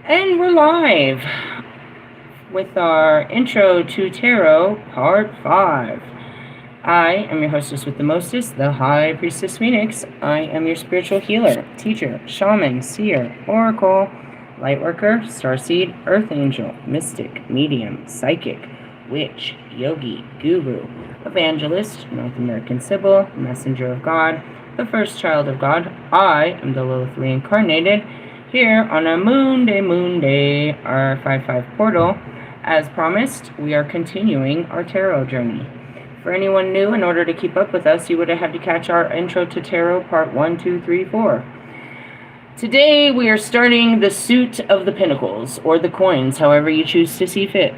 And we're live with our Intro to Tarot Part 5. I am your hostess with the mostest, the High Priestess Phoenix. I am your spiritual healer, teacher, shaman, seer, oracle, lightworker, starseed, earth angel, mystic, medium, psychic, witch, yogi, guru, evangelist, North American Sibyl, messenger of God, the first child of God. I am the Lilith reincarnated, here on a moon day, our 5-5 portal. As promised, we are continuing our tarot journey. For anyone new, in order to keep up with us, you would have had to catch our Intro to Tarot Part 1, 2, 3, 4. Today, we are starting the suit of the Pentacles, or the coins, however you choose to see fit.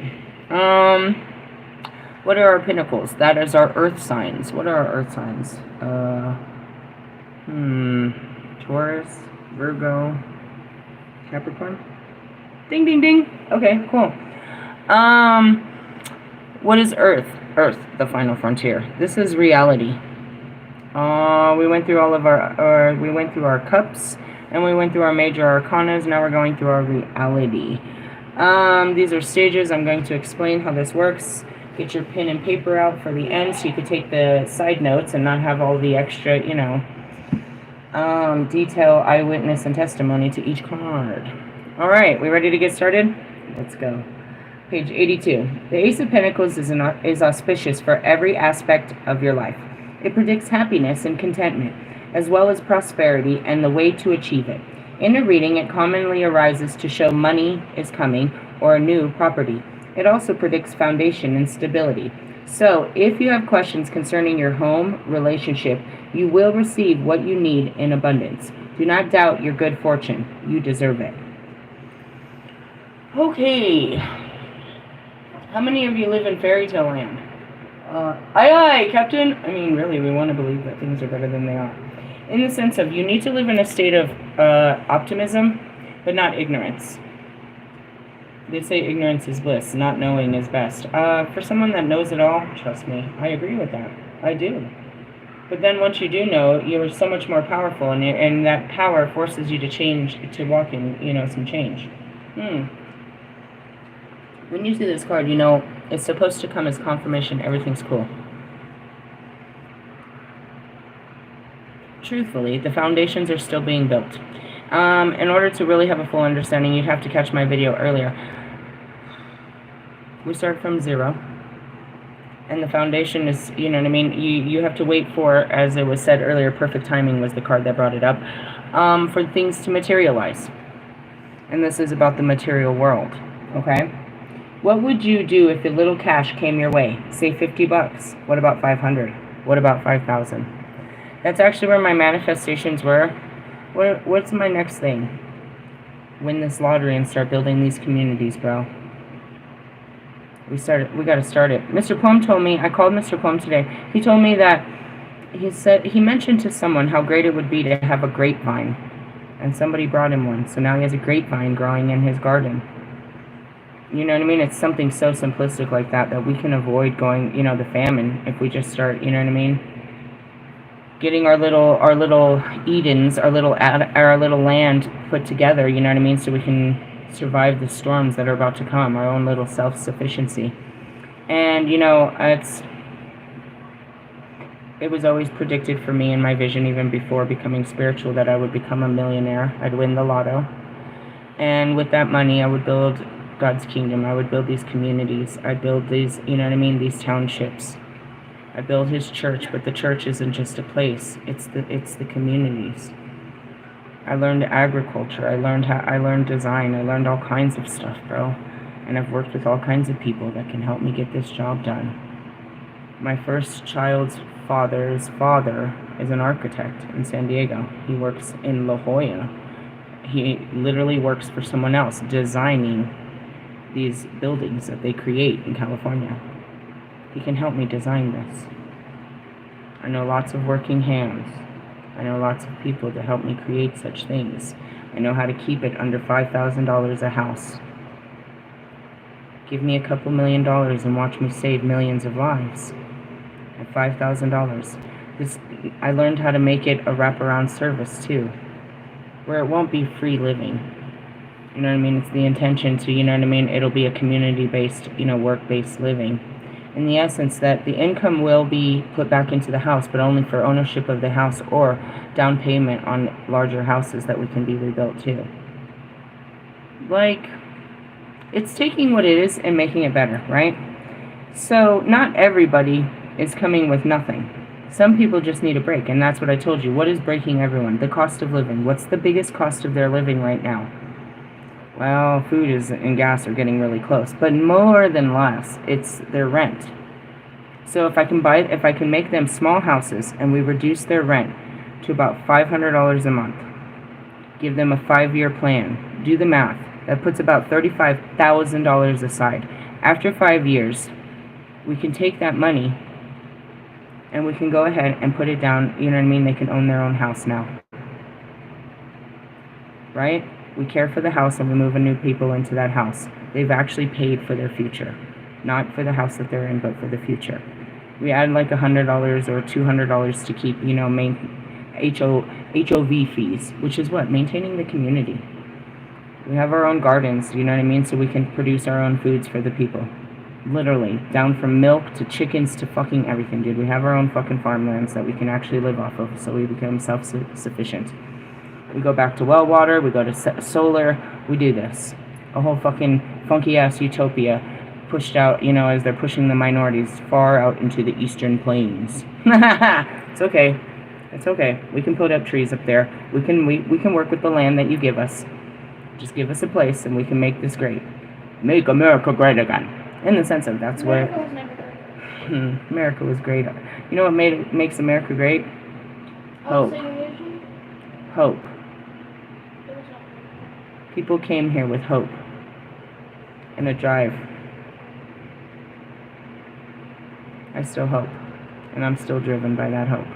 What are our Pentacles? That is our earth signs. What are our earth signs? Taurus, Virgo, Capricorn? Ding, ding, ding. Okay, cool. What is Earth? Earth, the final frontier. This is reality. We went through all of we went through our cups, and we went through our major arcanas. Now we're going through our reality. These are stages. I'm going to explain how this works. Get your pen and paper out for the end so you could take the side notes and not have all the extra, detail, eyewitness, and testimony to each card. All right, we ready to get started? Let's go. Page 82. The Ace of Pentacles is auspicious for every aspect of your life. It predicts happiness and contentment, as well as prosperity and the way to achieve it. In a reading, it commonly arises to show money is coming or a new property. It also predicts foundation and stability. So, if you have questions concerning your home relationship, you will receive what you need in abundance. Do not doubt your good fortune. You deserve it. Okay. How many of you live in fairy tale land? Aye, Captain. I mean, really, we want to believe that things are better than they are. In the sense of, you need to live in a state of optimism, but not ignorance. They say ignorance is bliss, not knowing is best. For someone that knows it all, trust me, I agree with that. I do. But then once you do know, you're so much more powerful, and that power forces you to change, to walk in, some change. When you see this card, it's supposed to come as confirmation everything's cool. Truthfully, the foundations are still being built. In order to really have a full understanding, you'd have to catch my video earlier. We start from zero. And the foundation is, you have to wait for, as it was said earlier, perfect timing was the card that brought it up, for things to materialize. And this is about the material world, okay? What would you do if a little cash came your way? Say $50. What about 500? What about 5,000? That's actually where my manifestations were. What's my next thing? Win this lottery and start building these communities, bro. We got to start it. Mr. Plum told me, I called Mr. Plum today. He told me that, he mentioned to someone how great it would be to have a grapevine. And somebody brought him one. So now he has a grapevine growing in his garden. You know what I mean? It's something so simplistic like that we can avoid going, the famine if we just start, getting our little Edens, our little land put together, so we can survive the storms that are about to come, our own little self-sufficiency. And, it was always predicted for me in my vision, even before becoming spiritual, that I would become a millionaire. I'd win the lotto. And with that money, I would build God's kingdom. I would build these communities. I'd build these, these townships. I build his church, but the church isn't just a place. It's the communities. I learned agriculture. I learned design. I learned all kinds of stuff, bro. And I've worked with all kinds of people that can help me get this job done. My first child's father's father is an architect in San Diego. He works in La Jolla. He literally works for someone else, designing these buildings that they create in California. He can help me design this. I know lots of working hands. I know lots of people to help me create such things. I know how to keep it under $5,000 a house. Give me a couple $1 million and watch me save millions of lives. At $5,000. I learned how to make it a wraparound service too, where it won't be free living. You know what I mean? It's the intention to, you know what I mean? It'll be a community-based, you know, work-based living. In the essence that the income will be put back into the house, but only for ownership of the house or down payment on larger houses that we can be rebuilt too. Like, it's taking what it is and making it better, right? So not everybody is coming with nothing. Some people just need a break, and that's what I told you. What is breaking everyone? The cost of living. What's the biggest cost of their living right now? Well, food and gas are getting really close, but more than less, it's their rent. So if I can make them small houses and we reduce their rent to about $500 a month, give them a 5-year plan, do the math, that puts about $35,000 aside. After 5 years, we can take that money and we can go ahead and put it down, you know what I mean? They can own their own house now. Right? We care for the house and we move new people into that house. They've actually paid for their future. Not for the house that they're in, but for the future. We add like $100 or $200 to keep, you know, HOV fees, which is what? Maintaining the community. We have our own gardens, you know what I mean? So we can produce our own foods for the people. Literally. Down from milk to chickens to fucking everything, dude. We have our own fucking farmlands that we can actually live off of, so we become self-sufficient. We go back to well water, we go to solar, we do this. A whole fucking funky-ass utopia pushed out, you know, as they're pushing the minorities far out into the eastern plains. It's okay. It's okay. We can put up trees up there. We can work with the land that you give us. Just give us a place and we can make this great. Make America great again. In the sense of that's where America was great. You know what makes America great? Hope. Hope. People came here with hope and a drive. I still hope, and I'm still driven by that hope.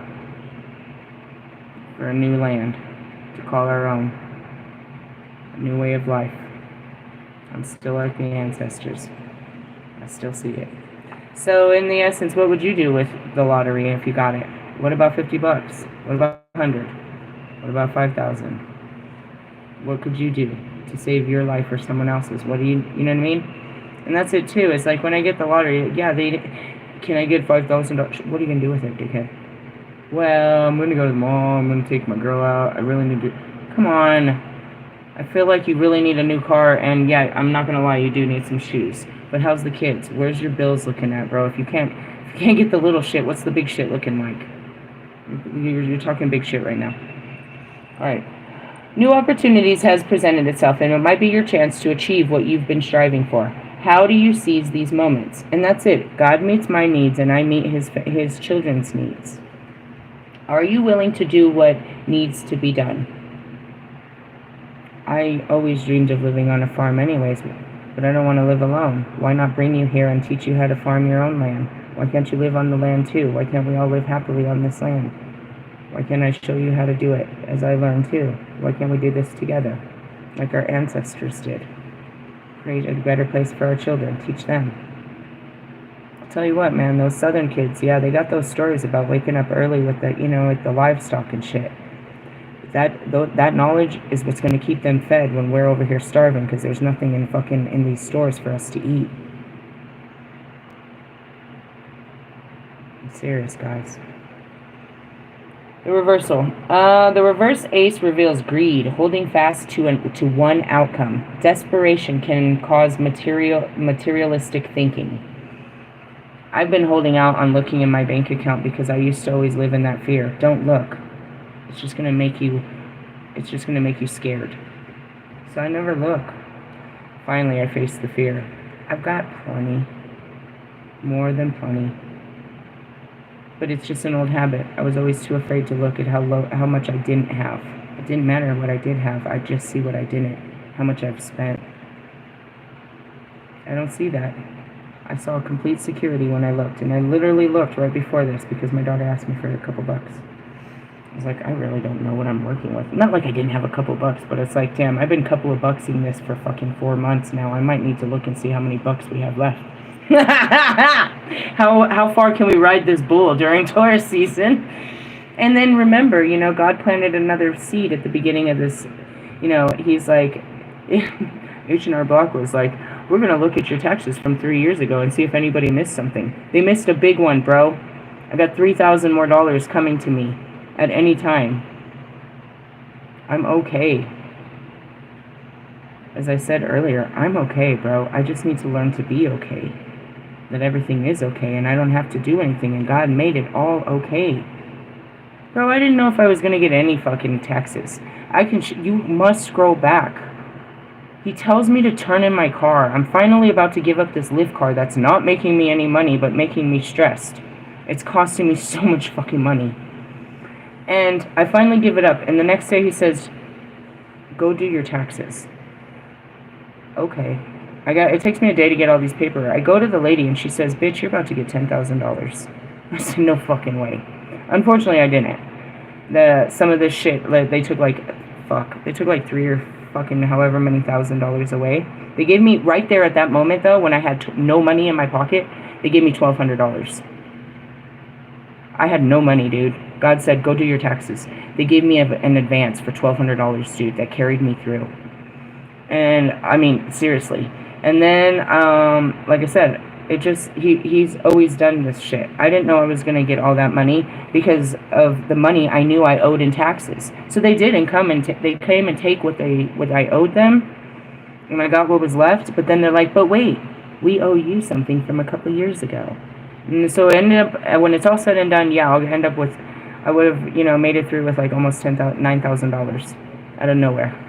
For a new land to call our own, a new way of life. I'm still like the ancestors. I still see it. So in the essence, what would you do with the lottery if you got it? What about $50? What about 100? What about 5,000? What could you do to save your life or someone else's? What do you know what I mean? And that's it too. It's like when I get the lottery, yeah, can I get $5,000? What are you gonna do with it, dickhead? Well, I'm gonna go to the mall. I'm gonna take my girl out. I really need to. Come on. I feel like you really need a new car, and yeah, I'm not gonna lie, you do need some shoes. But how's the kids? Where's your bills looking at, bro? If you can't get the little shit, what's the big shit looking like? You're talking big shit right now. All right. New opportunities has presented itself, and it might be your chance to achieve what you've been striving for. How do you seize these moments? And that's it. God meets my needs, and I meet his children's needs. Are you willing to do what needs to be done? I always dreamed of living on a farm anyways, but I don't want to live alone. Why not bring you here and teach you how to farm your own land? Why can't you live on the land too? Why can't we all live happily on this land? Why can't I show you how to do it as I learn too? Why can't we do this together like our ancestors did? Create a better place for our children. Teach them. I'll tell you what, man, those southern kids, yeah, they got those stories about waking up early with the, you know, with the livestock and shit. That knowledge is what's going to keep them fed when we're over here starving because there's nothing in these stores for us to eat. I'm serious, guys. The reversal. The reverse ace reveals greed, holding fast to one outcome. Desperation can cause materialistic thinking. I've been holding out on looking in my bank account because I used to always live in that fear. Don't look. It's just gonna make you scared. So I never look. Finally, I faced the fear. I've got plenty. More than plenty. But it's just an old habit. I was always too afraid to look at how much I didn't have. It didn't matter what I did have. I just see what I didn't. How much I've spent. I don't see that. I saw complete security when I looked. And I literally looked right before this because my daughter asked me for a couple bucks. I was like, I really don't know what I'm working with. Not like I didn't have a couple bucks, but it's like, damn, I've been couple of bucksing this for fucking 4 months now. I might need to look and see how many bucks we have left. How far can we ride this bull during Taurus season? And then remember, you know, God planted another seed at the beginning of this. You know, he's like, H&R Block was like, we're going to look at your taxes from 3 years ago and see if anybody missed something. They missed a big one, bro. I got $3,000 more coming to me at any time. I'm okay. As I said earlier, I'm okay, bro. I just need to learn to be okay. That everything is okay and I don't have to do anything and God made it all okay. Bro, I didn't know if I was going to get any fucking taxes. You must scroll back. He tells me to turn in my car. I'm finally about to give up this Lyft car that's not making me any money but making me stressed. It's costing me so much fucking money. And I finally give it up. And the next day he says, go do your taxes. Okay. It takes me a day to get all these paperwork. I go to the lady and she says, bitch, you're about to get $10,000. I said, no fucking way. Unfortunately, I didn't. Some of this shit, they took like 3 or fucking however many $1,000 away. They gave me, right there at that moment though, when I had no money in my pocket, they gave me $1,200. I had no money, dude. God said, go do your taxes. They gave me an advance for $1,200, dude, that carried me through. And, I mean, seriously. And then, like I said, he's always done this shit. I didn't know I was going to get all that money because of the money I knew I owed in taxes. So they didn't come and they came and take what I owed them, and I got what was left. But then they're like, but wait, we owe you something from a couple years ago. And so it ended up, when it's all said and done, yeah, I'll end up with, I would have, made it through with like almost $9,000 out of nowhere.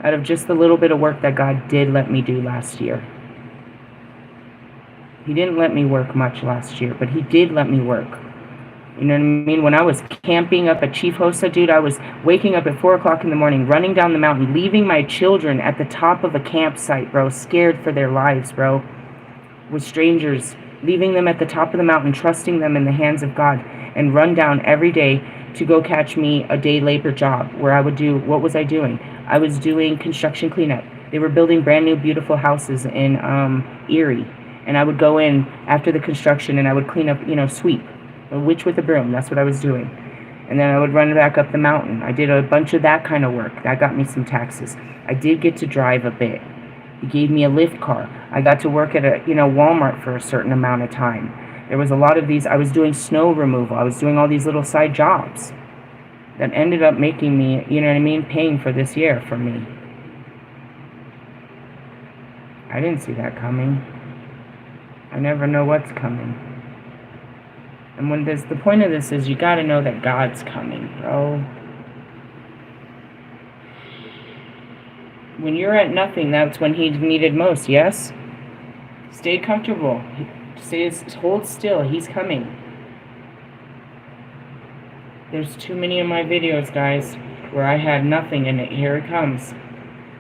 Out of just the little bit of work that God did let me do last year. He didn't let me work much last year, but he did let me work. You know what I mean? When I was camping up at Chief Hosa, dude, I was waking up at 4 o'clock in the morning, running down the mountain, leaving my children at the top of a campsite, bro, scared for their lives, bro, with strangers, leaving them at the top of the mountain, trusting them in the hands of God, and run down every day to go catch me a day labor job where I would do, what was I doing? I was doing construction cleanup. They were building brand new, beautiful houses in Erie. And I would go in after the construction and I would clean up, sweep. A witch with a broom. That's what I was doing. And then I would run back up the mountain. I did a bunch of that kind of work. That got me some taxes. I did get to drive a bit. He gave me a Lyft car. I got to work at a, Walmart for a certain amount of time. There was a lot of these. I was doing snow removal. I was doing all these little side jobs that ended up making me, paying for this year for me. I didn't see that coming. I never know what's coming. And the point of this is you gotta know that God's coming, bro. When you're at nothing, that's when He's needed most, yes? Stay comfortable. Hold still. He's coming. There's too many of my videos, guys, where I had nothing and here it comes.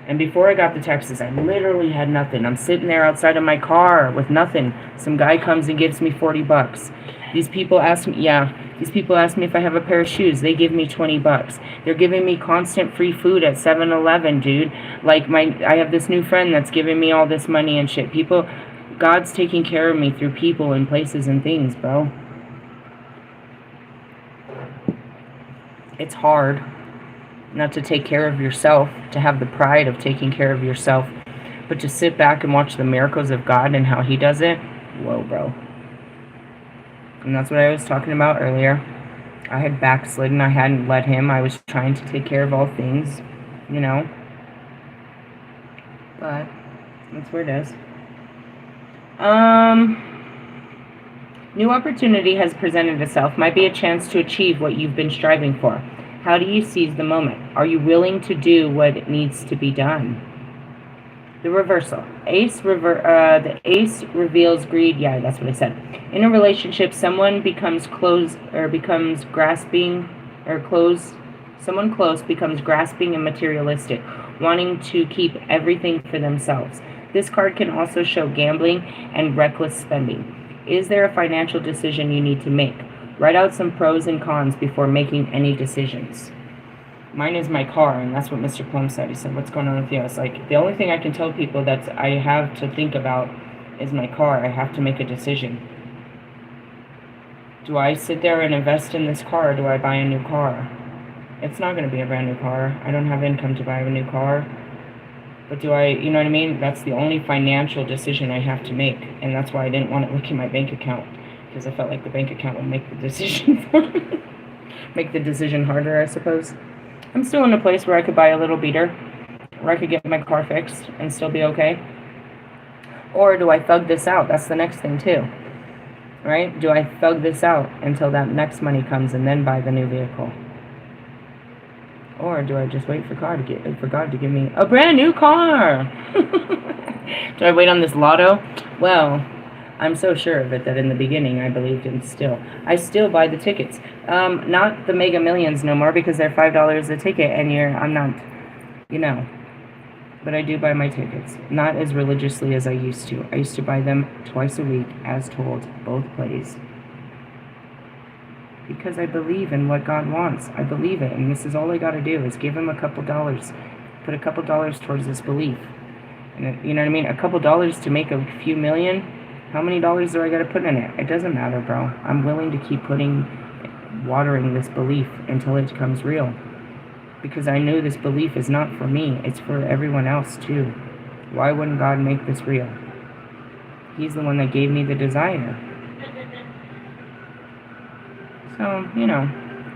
And before I got the taxes, I literally had nothing. I'm sitting there outside of my car with nothing. Some guy comes and gives me $40. These people ask me if I have a pair of shoes. They give me $20. They're giving me constant free food at 7-Eleven, dude. Like I have this new friend that's giving me all this money and shit. God's taking care of me through people and places and things, bro. It's hard not to take care of yourself, to have the pride of taking care of yourself, but to sit back and watch the miracles of God and how He does it. Whoa, bro. And that's what I was talking about earlier. I had backslidden. I hadn't let Him. I was trying to take care of all things, But that's where it is. New opportunity has presented itself. Might be a chance to achieve what you've been striving for. How do you seize the moment? Are you willing to do what needs to be done? The reversal. The ace reveals greed. Yeah, that's what I said. In a relationship, someone becomes grasping and materialistic, wanting to keep everything for themselves. This card can also show gambling and reckless spending. Is there a financial decision you need to make? Write out some pros and cons before making any decisions. Mine is my car, and that's what Mr. Plum said. He said, what's going on with you? It's like, the only thing I can tell people that I have to think about is my car. I have to make a decision. Do I sit there and invest in this car, or do I buy a new car? It's not going to be a brand new car. I don't have income to buy a new car. But do I, you know what I mean? That's the only financial decision I have to make. And that's why I didn't want to look in my bank account. Because I felt like the bank account would make the decision for me. Make the decision harder, I suppose. I'm still in a place where I could buy a little beater. Where I could get my car fixed and still be okay. Or do I thug this out? That's the next thing too. Right? Do I thug this out until that next money comes and then buy the new vehicle? Or do I just wait for God to give me a brand new car? Do I wait on this lotto? Well, I'm so sure of it that in the beginning I believed in still. I still buy the tickets. Not the Mega Millions no more because they're $5 a ticket and I'm not, you know. But I do buy my tickets. Not as religiously as I used to. I used to buy them twice a week as told, both plays. Because I believe in what God wants. I believe it. And this is all I got to do is give him a couple dollars. Put a couple dollars towards this belief. And you know what I mean? A couple dollars to make a few million. How many dollars do I got to put in it? It doesn't matter, bro. I'm willing to keep watering this belief until it becomes real. Because I know this belief is not for me. It's for everyone else too. Why wouldn't God make this real? He's the one that gave me the desire. So, you know,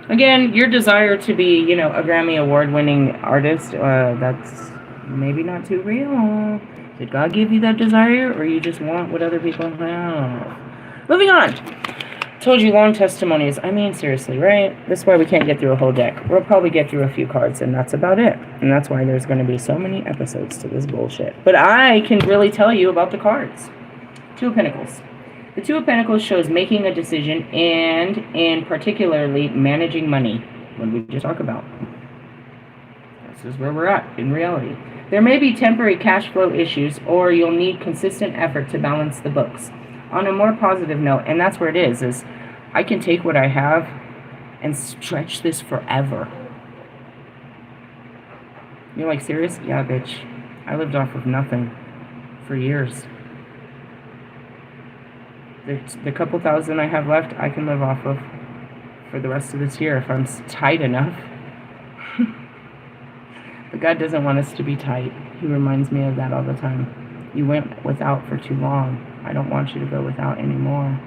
again, your desire to be, you know, a Grammy Award-winning artist, that's maybe not too real. Did God give you that desire, or you just want what other people have? Moving on. Told you long testimonies. I mean, seriously, right? This is why we can't get through a whole deck. We'll probably get through a few cards, and that's about it. And that's why there's going to be so many episodes to this bullshit. But I can really tell you about the cards. Two of Pentacles. The Two of Pentacles shows making a decision and, in particularly, managing money. What did we just talk about? This is where we're at in reality. There may be temporary cash flow issues, or you'll need consistent effort to balance the books. On a more positive note, and that's where it is I can take what I have and stretch this forever. You're like, serious? Yeah, bitch. I lived off of nothing for years. The couple thousand I have left, I can live off of for the rest of this year if I'm tight enough. But God doesn't want us to be tight. He reminds me of that all the time. You went without for too long. I don't want you to go without anymore.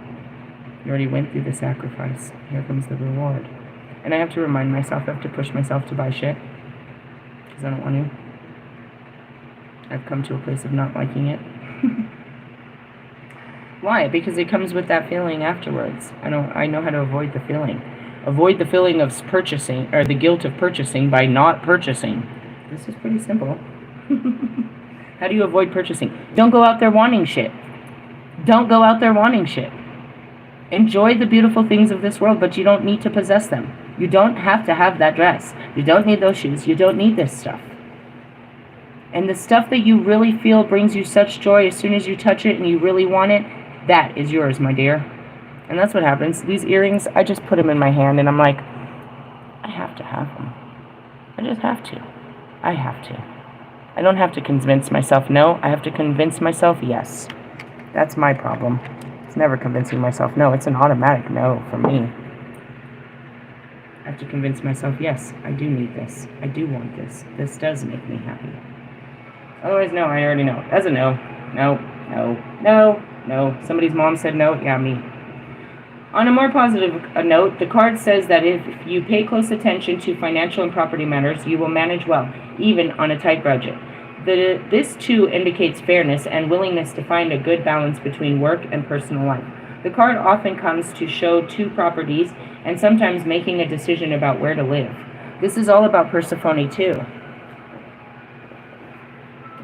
You already went through the sacrifice. Here comes the reward. And I have to remind myself, I have to push myself to buy shit. Because I don't want to. I've come to a place of not liking it. Why? Because it comes with that feeling afterwards. I know how to avoid the feeling. Avoid the feeling of purchasing, or the guilt of purchasing by not purchasing. This is pretty simple. How do you avoid purchasing? Don't go out there wanting shit. Don't go out there wanting shit. Enjoy the beautiful things of this world, but you don't need to possess them. You don't have to have that dress. You don't need those shoes. You don't need this stuff. And the stuff that you really feel brings you such joy as soon as you touch it and you really want it, that is yours, my dear. And that's what happens. These earrings, I just put them in my hand and I'm like, I have to have them. I just have to. I have to. I don't have to convince myself no. I have to convince myself yes. That's my problem. It's never convincing myself no. It's an automatic no for me. I have to convince myself yes, I do need this. I do want this. This does make me happy. Otherwise, no, I already know. That's a no. No, no, no, no. Somebody's mom said no. Yeah, me. On a more positive note, the card says that if you pay close attention to financial and property matters, you will manage well, even on a tight budget. This too indicates fairness and willingness to find a good balance between work and personal life. The card often comes to show two properties and sometimes making a decision about where to live. This is all about Persephone too.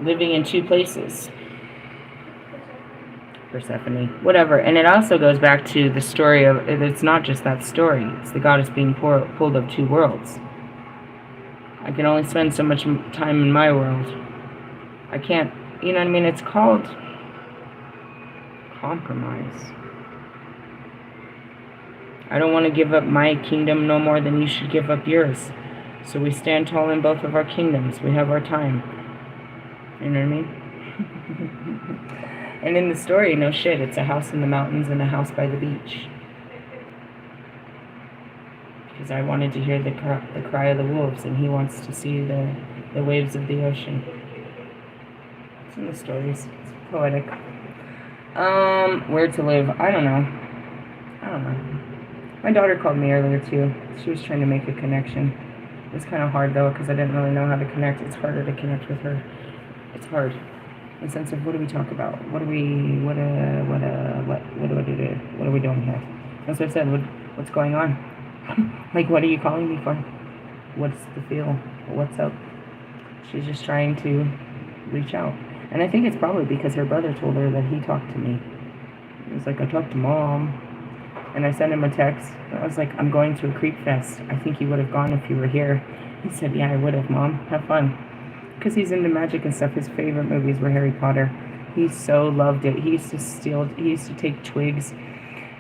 Living in two places. Persephone, whatever. And it also goes back to the story of, it's not just that story, it's the goddess being pulled of two worlds. I can only spend so much time in my world. I can't, you know what I mean? It's called compromise. I don't want to give up my kingdom no more than you should give up yours. So we stand tall in both of our kingdoms. We have our time. You know what I mean? And in the story, no shit, it's a house in the mountains and a house by the beach. Because I wanted to hear the cry of the wolves, and he wants to see the waves of the ocean. It's in the stories. It's poetic. Where to live? I don't know. My daughter called me earlier too. She was trying to make a connection. It was kind of hard though, because I didn't really know how to connect. It's harder to connect with her. It's hard. In the sense of, what do we talk about? What are we doing here? That's what I said. What's going on? Like, what are you calling me for? What's the feel? What's up? She's just trying to reach out. And I think it's probably because her brother told her that he talked to me. He was like, I talked to Mom. And I sent him a text. I was like, I'm going to a creep fest. I think you would have gone if you were here. He said, yeah, I would have, Mom. Have fun. Because he's into magic and stuff. His favorite movies were Harry Potter. He so loved it. He used to take twigs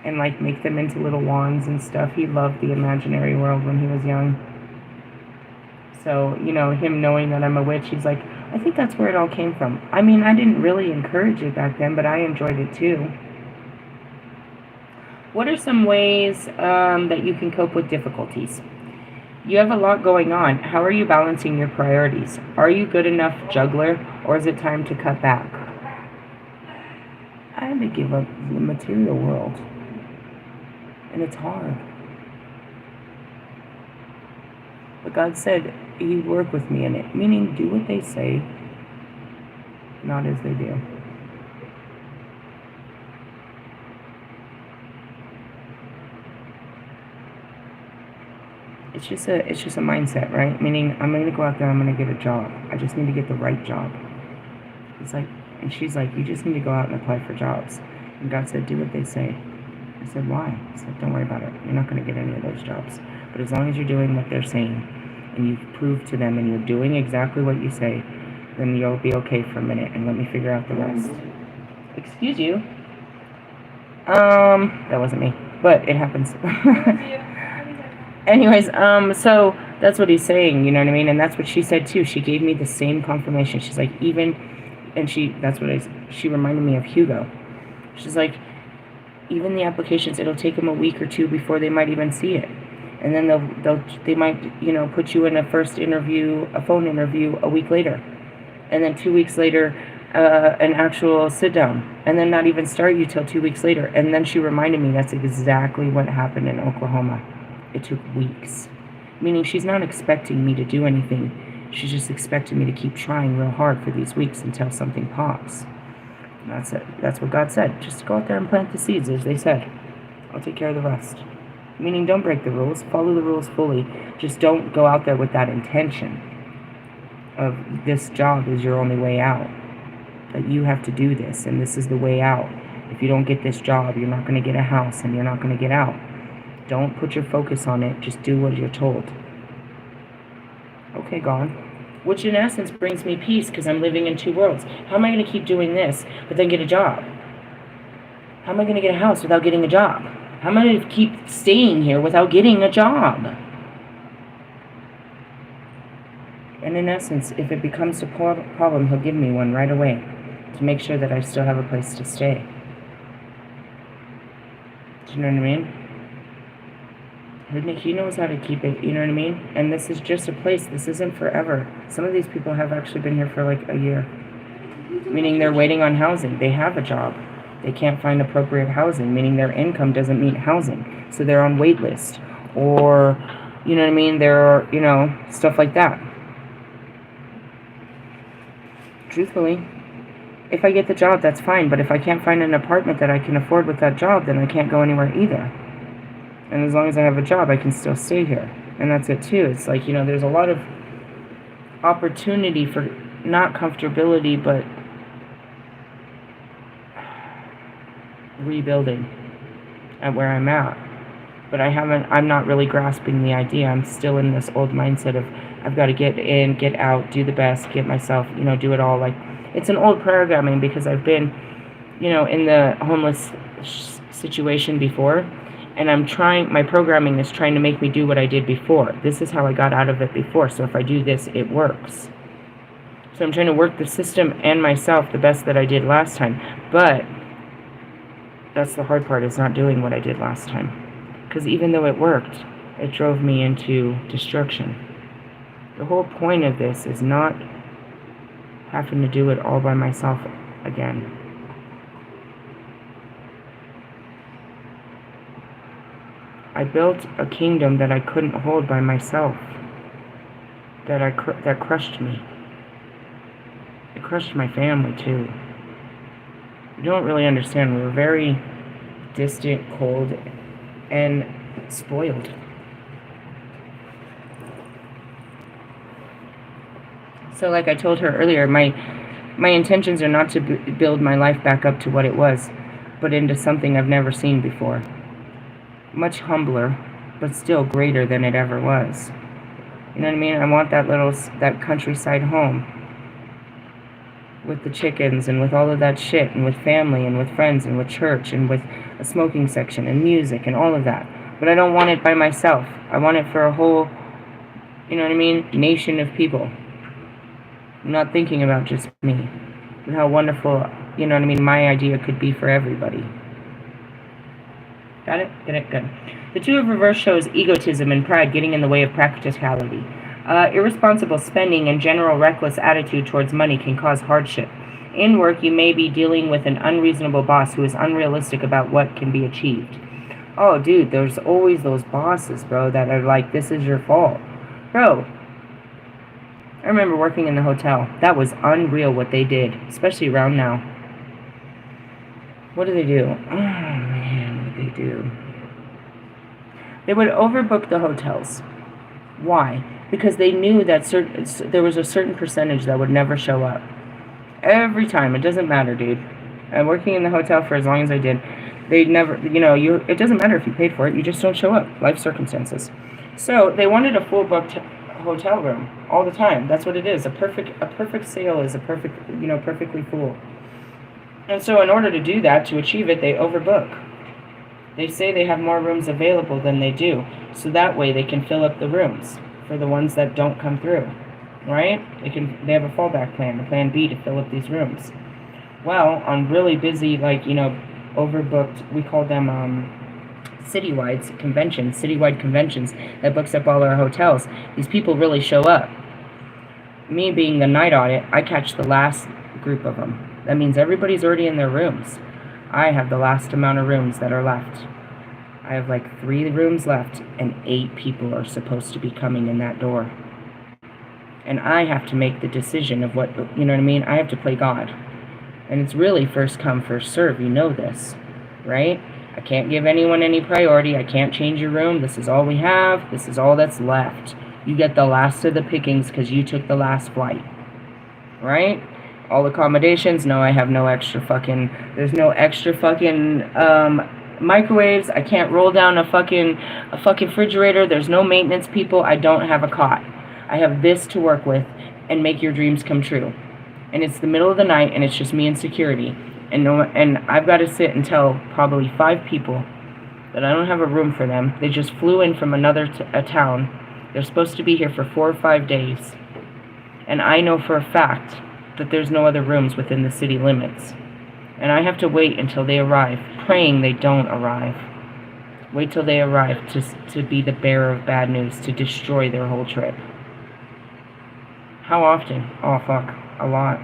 and like make them into little wands and stuff. He loved the imaginary world when he was young. So, you know, him knowing that I'm a witch, he's like, I think that's where it all came from. I mean, I didn't really encourage it back then, but I enjoyed it too. What are some ways that you can cope with difficulties? You have a lot going on. How are you balancing your priorities? Are you good enough juggler, or is it time to cut back? I had to give up the material world. And it's hard. But God said He'd work with me in it. Meaning, do what they say, not as they do. It's just a mindset, right? Meaning, I'm going to go out there, I'm going to get a job. I just need to get the right job. It's like, and she's like, you just need to go out and apply for jobs. And God said, do what they say. I said, why? He said, don't worry about it. You're not going to get any of those jobs. But as long as you're doing what they're saying, and you've proved to them, and you're doing exactly what you say, then you'll be okay for a minute, and let me figure out the rest. Excuse you. That wasn't me, but it happens. Anyways, so that's what he's saying, you know what I mean? And that's what she said too. She gave me the same confirmation. She's like, she reminded me of Hugo. She's like, even the applications, it'll take them a week or two before they might even see it. And then they might, you know, put you in a first interview, a phone interview a week later. And then 2 weeks later, an actual sit down. And then not even start you till 2 weeks later. And then she reminded me that's exactly what happened in Oklahoma. It took weeks. Meaning she's not expecting me to do anything. She's just expecting me to keep trying real hard for these weeks until something pops. And that's it. That's what God said. Just go out there and plant the seeds, as they said. I'll take care of the rest. Meaning, don't break the rules. Follow the rules fully. Just don't go out there with that intention of this job is your only way out. That you have to do this, and this is the way out. If you don't get this job, you're not going to get a house, and you're not going to get out. Don't put your focus on it. Just do what you're told. Okay, gone. Which in essence brings me peace, because I'm living in two worlds. How am I going to keep doing this, but then get a job? How am I going to get a house without getting a job? How am I going to keep staying here without getting a job? And in essence, if it becomes a problem, He'll give me one right away to make sure that I still have a place to stay. Do you know what I mean? He knows how to keep it, you know what I mean? And this is just a place. This isn't forever. Some of these people have actually been here for like a year. Meaning they're waiting on housing. They have a job. They can't find appropriate housing, meaning their income doesn't meet housing. So they're on wait list. Or, you know what I mean? They're, you know, stuff like that. Truthfully, if I get the job, that's fine. But if I can't find an apartment that I can afford with that job, then I can't go anywhere either. And as long as I have a job, I can still stay here. And that's it too. It's like, you know, there's a lot of opportunity for not comfortability, but rebuilding at where I'm at. But I'm not really grasping the idea. I'm still in this old mindset of I've got to get in, get out, do the best, get myself, you know, do it all. Like, it's an old programming because I've been, you know, in the homeless situation before. And my programming is trying to make me do what I did before. This is how I got out of it before. So if I do this, it works. So I'm trying to work the system and myself the best that I did last time. But that's the hard part, is not doing what I did last time. Because even though it worked, it drove me into destruction. The whole point of this is not having to do it all by myself again. I built a kingdom that I couldn't hold by myself. That crushed me. It crushed my family too. You don't really understand. We were very distant, cold, and spoiled. So like I told her earlier, my intentions are not to build my life back up to what it was, but into something I've never seen before. Much humbler, but still greater than it ever was. You know what I mean? I want that countryside home with the chickens and with all of that shit, and with family and with friends and with church and with a smoking section and music and all of that. But I don't want it by myself. I want it for a whole, you know what I mean, nation of people. I'm not thinking about just me, but how wonderful, you know what I mean, my idea could be for everybody. Got it? Get it? Good. The Two of Reverse shows egotism and pride getting in the way of practicality. Irresponsible spending and general reckless attitude towards money can cause hardship. In work, you may be dealing with an unreasonable boss who is unrealistic about what can be achieved. Oh, dude, there's always those bosses, bro, that are like, this is your fault. Bro, I remember working in the hotel. That was unreal what they did, especially around now. What do they do? Oh, man, what do they do? They would overbook the hotels. Why? Because they knew that there was a certain percentage that would never show up. Every time. It doesn't matter, dude. I'm working in the hotel for as long as I did. They never, it doesn't matter if you paid for it. You just don't show up. Life circumstances. So they wanted a full booked hotel room all the time. That's what it is. A perfect sale is a perfectly full. And so in order to do that, to achieve it, they overbook. They say they have more rooms available than they do. So that way they can fill up the rooms for the ones that don't come through. Right? They have a fallback plan, a plan B to fill up these rooms. Well, on really busy, overbooked, we call them citywide conventions that books up all our hotels. These people really show up. Me being the night audit, I catch the last group of them. That means everybody's already in their rooms. I have the last amount of rooms that are left. I have 3 rooms left, and 8 people are supposed to be coming in that door. And I have to make the decision of what, you know what I mean? I have to play God. And it's really first come, first serve. You know this, right? I can't give anyone any priority. I can't change your room. This is all we have. This is all that's left. You get the last of the pickings because you took the last flight, right? All accommodations, no, I have no extra fucking, there's no extra fucking microwaves. I can't roll down a fucking refrigerator. There's no maintenance people. I don't have a cot. I have this to work with and make your dreams come true. And it's the middle of the night, and it's just me and security. And I've got to sit and tell probably 5 people that I don't have a room for them. They just flew in from another town. They're supposed to be here for 4 or 5 days. And I know for a fact that there's no other rooms within the city limits. And I have to wait until they arrive, praying they don't arrive. Wait till they arrive to be the bearer of bad news, to destroy their whole trip. How often? Oh, fuck. A lot.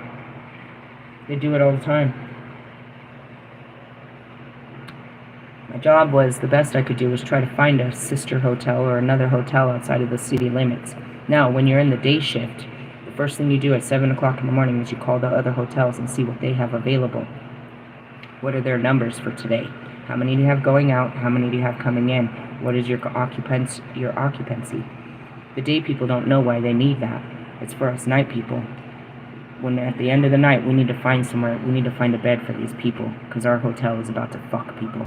They do it all the time. My job was, the best I could do was try to find a sister hotel or another hotel outside of the city limits. Now, when you're in the day shift, the first thing you do at 7 o'clock in the morning is you call the other hotels and see what they have available. What are their numbers for today? How many do you have going out? How many do you have coming in? What is your occupancy? The day people don't know why they need that. It's for us night people. When at the end of the night, we need to find somewhere, we need to find a bed for these people, because our hotel is about to fuck people.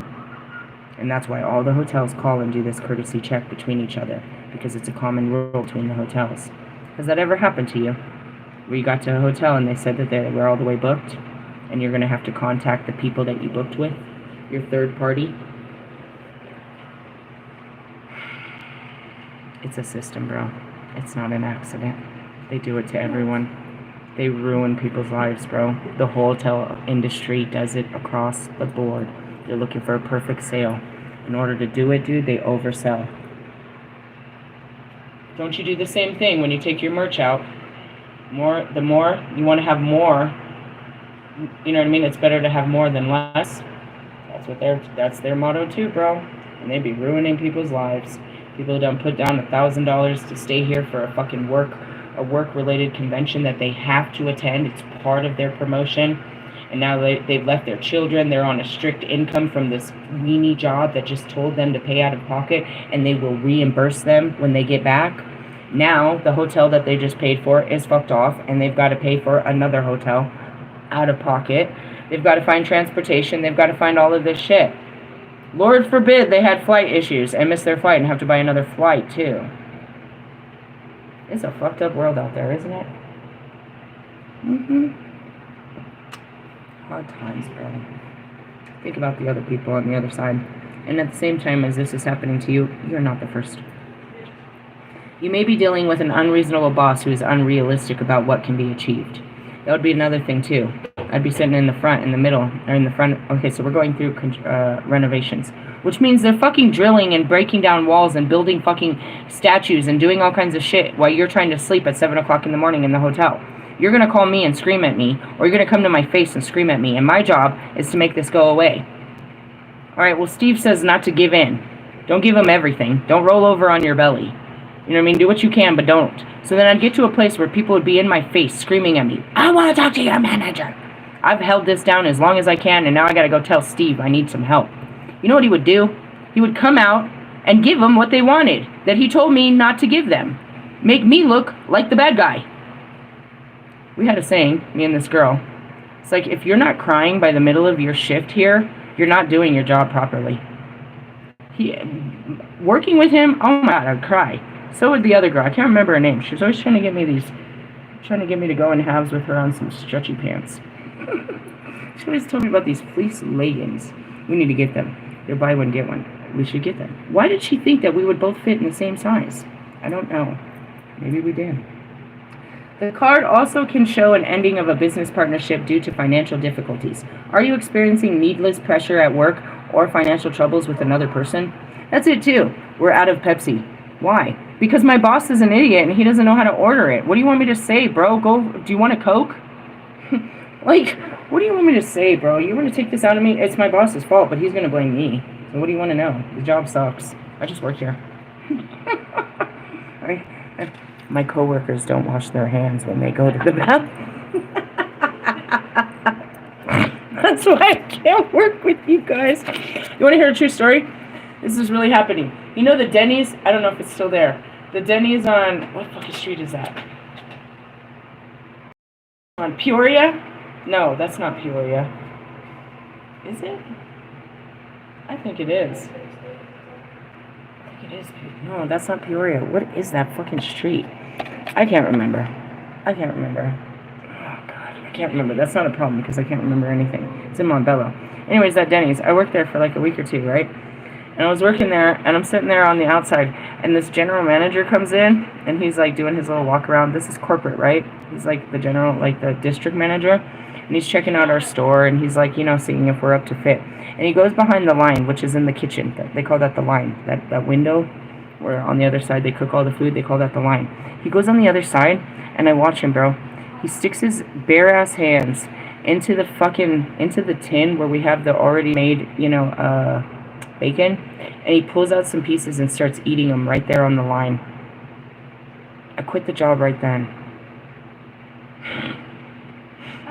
And that's why all the hotels call and do this courtesy check between each other, because it's a common rule between the hotels. Has that ever happened to you? Where you got to a hotel and they said that they were all the way booked, and you're going to have to contact the people that you booked with, your third party? It's a system, bro. It's not an accident. They do it to everyone. They ruin people's lives, bro. The hotel industry does it across the board. They're looking for a perfect sale. In order to do it, dude, they oversell. Don't you do the same thing when you take your merch out? The more you want to have more, you know what I mean? It's better to have more than less. That's their motto too, bro. And they be ruining people's lives. People don't put down $1,000 to stay here for a fucking work-related convention that they have to attend. It's part of their promotion. And now they've left their children. They're on a strict income from this weenie job that just told them to pay out of pocket, and they will reimburse them when they get back. Now the hotel that they just paid for is fucked off, and they've got to pay for another hotel out of pocket. They've got to find transportation. They've got to find all of this shit. Lord forbid they had flight issues and miss their flight and have to buy another flight too. It's a fucked up world out there, isn't it? Hard times, bro. Think about the other people on the other side. And at the same time as this is happening to you, you're not the first. You may be dealing with an unreasonable boss who is unrealistic about what can be achieved. That would be another thing too. I'd be sitting in the front, in the middle, or in the front. Okay, so we're going through renovations, which means they're fucking drilling and breaking down walls and building fucking statues and doing all kinds of shit while you're trying to sleep at 7 o'clock in the morning in the hotel. You're going to call me and scream at me, or you're going to come to my face and scream at me, and my job is to make this go away. Alright, well, Steve says not to give in. Don't give him everything. Don't roll over on your belly. You know what I mean? Do what you can, but don't. So then I'd get to a place where people would be in my face screaming at me, I want to talk to your manager. I've held this down as long as I can, and now I got to go tell Steve I need some help. You know what he would do? He would come out and give them what they wanted, that he told me not to give them. Make me look like the bad guy. We had a saying, me and this girl. It's like, if you're not crying by the middle of your shift here, you're not doing your job properly. Working with him, oh my God, I'd cry. So would the other girl. I can't remember her name. She was always trying to get me to go in halves with her on some stretchy pants. She always told me about these fleece leggings. We need to get them. They're buy one, get one. We should get them. Why did she think that we would both fit in the same size? I don't know. Maybe we did. The card also can show an ending of a business partnership due to financial difficulties. Are you experiencing needless pressure at work or financial troubles with another person? That's it too. We're out of Pepsi. Why? Because my boss is an idiot and he doesn't know how to order it. What do you want me to say, bro? Do you want a Coke? Like, what do you want me to say, bro? You want to take this out of me? It's my boss's fault, but he's going to blame me. So what do you want to know? The job sucks. I just work here. My coworkers don't wash their hands when they go to the bathroom. That's why I can't work with you guys. You want to hear a true story? This is really happening. You know the Denny's? I don't know if it's still there. The Denny's on... What fucking street is that? On Peoria? No, that's not Peoria. Is it? I think it is. I think it is. No, that's not Peoria. What is that fucking street? I can't remember. Oh, God, I can't remember. That's not a problem because I can't remember anything. It's in Montbello. Anyways, that Denny's. I worked there for like a week or two, right? And I was working there, and I'm sitting there on the outside, and this general manager comes in, and he's like doing his little walk around. This is corporate, right? He's like the general, like the district manager, and he's checking out our store, and he's like, you know, seeing if we're up to fit. And he goes behind the line, which is in the kitchen. They call that the line, that window where on the other side they cook all the food. They call that the line. He goes on the other side, and I watch him, bro. He sticks his bare ass hands into the tin where we have the already made, you know, bacon, and he pulls out some pieces and starts eating them right there on the line. I quit the job right then.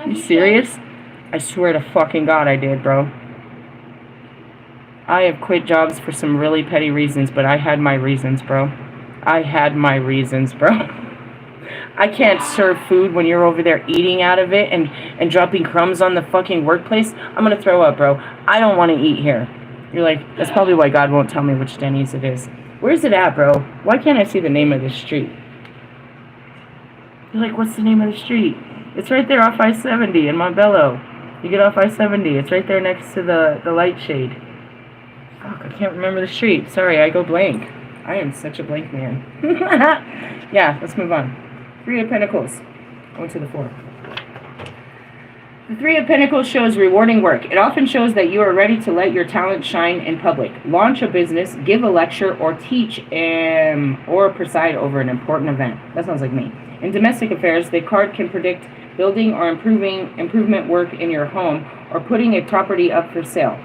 You serious? I swear to fucking God I did, bro. I have quit jobs for some really petty reasons, but I had my reasons, bro. I can't serve food when you're over there eating out of it and dropping crumbs on the fucking workplace. I'm gonna throw up, bro. I don't want to eat here. You're like, that's probably why God won't tell me which Denny's it is. Where's it at, bro? Why can't I see the name of this street? You're like, what's the name of the street? It's right there off I-70 in Montbello. You get off I-70. It's right there next to the light shade. Fuck, I can't remember the street. Sorry, I go blank. I am such a blank man. Yeah, let's move on. 3 of Pentacles. I went to the 4. The 3 of Pentacles shows rewarding work. It often shows that you are ready to let your talent shine in public. Launch a business, give a lecture, or teach or preside over an important event. That sounds like me. In domestic affairs, the card can predict building or improvement work in your home or putting a property up for sale.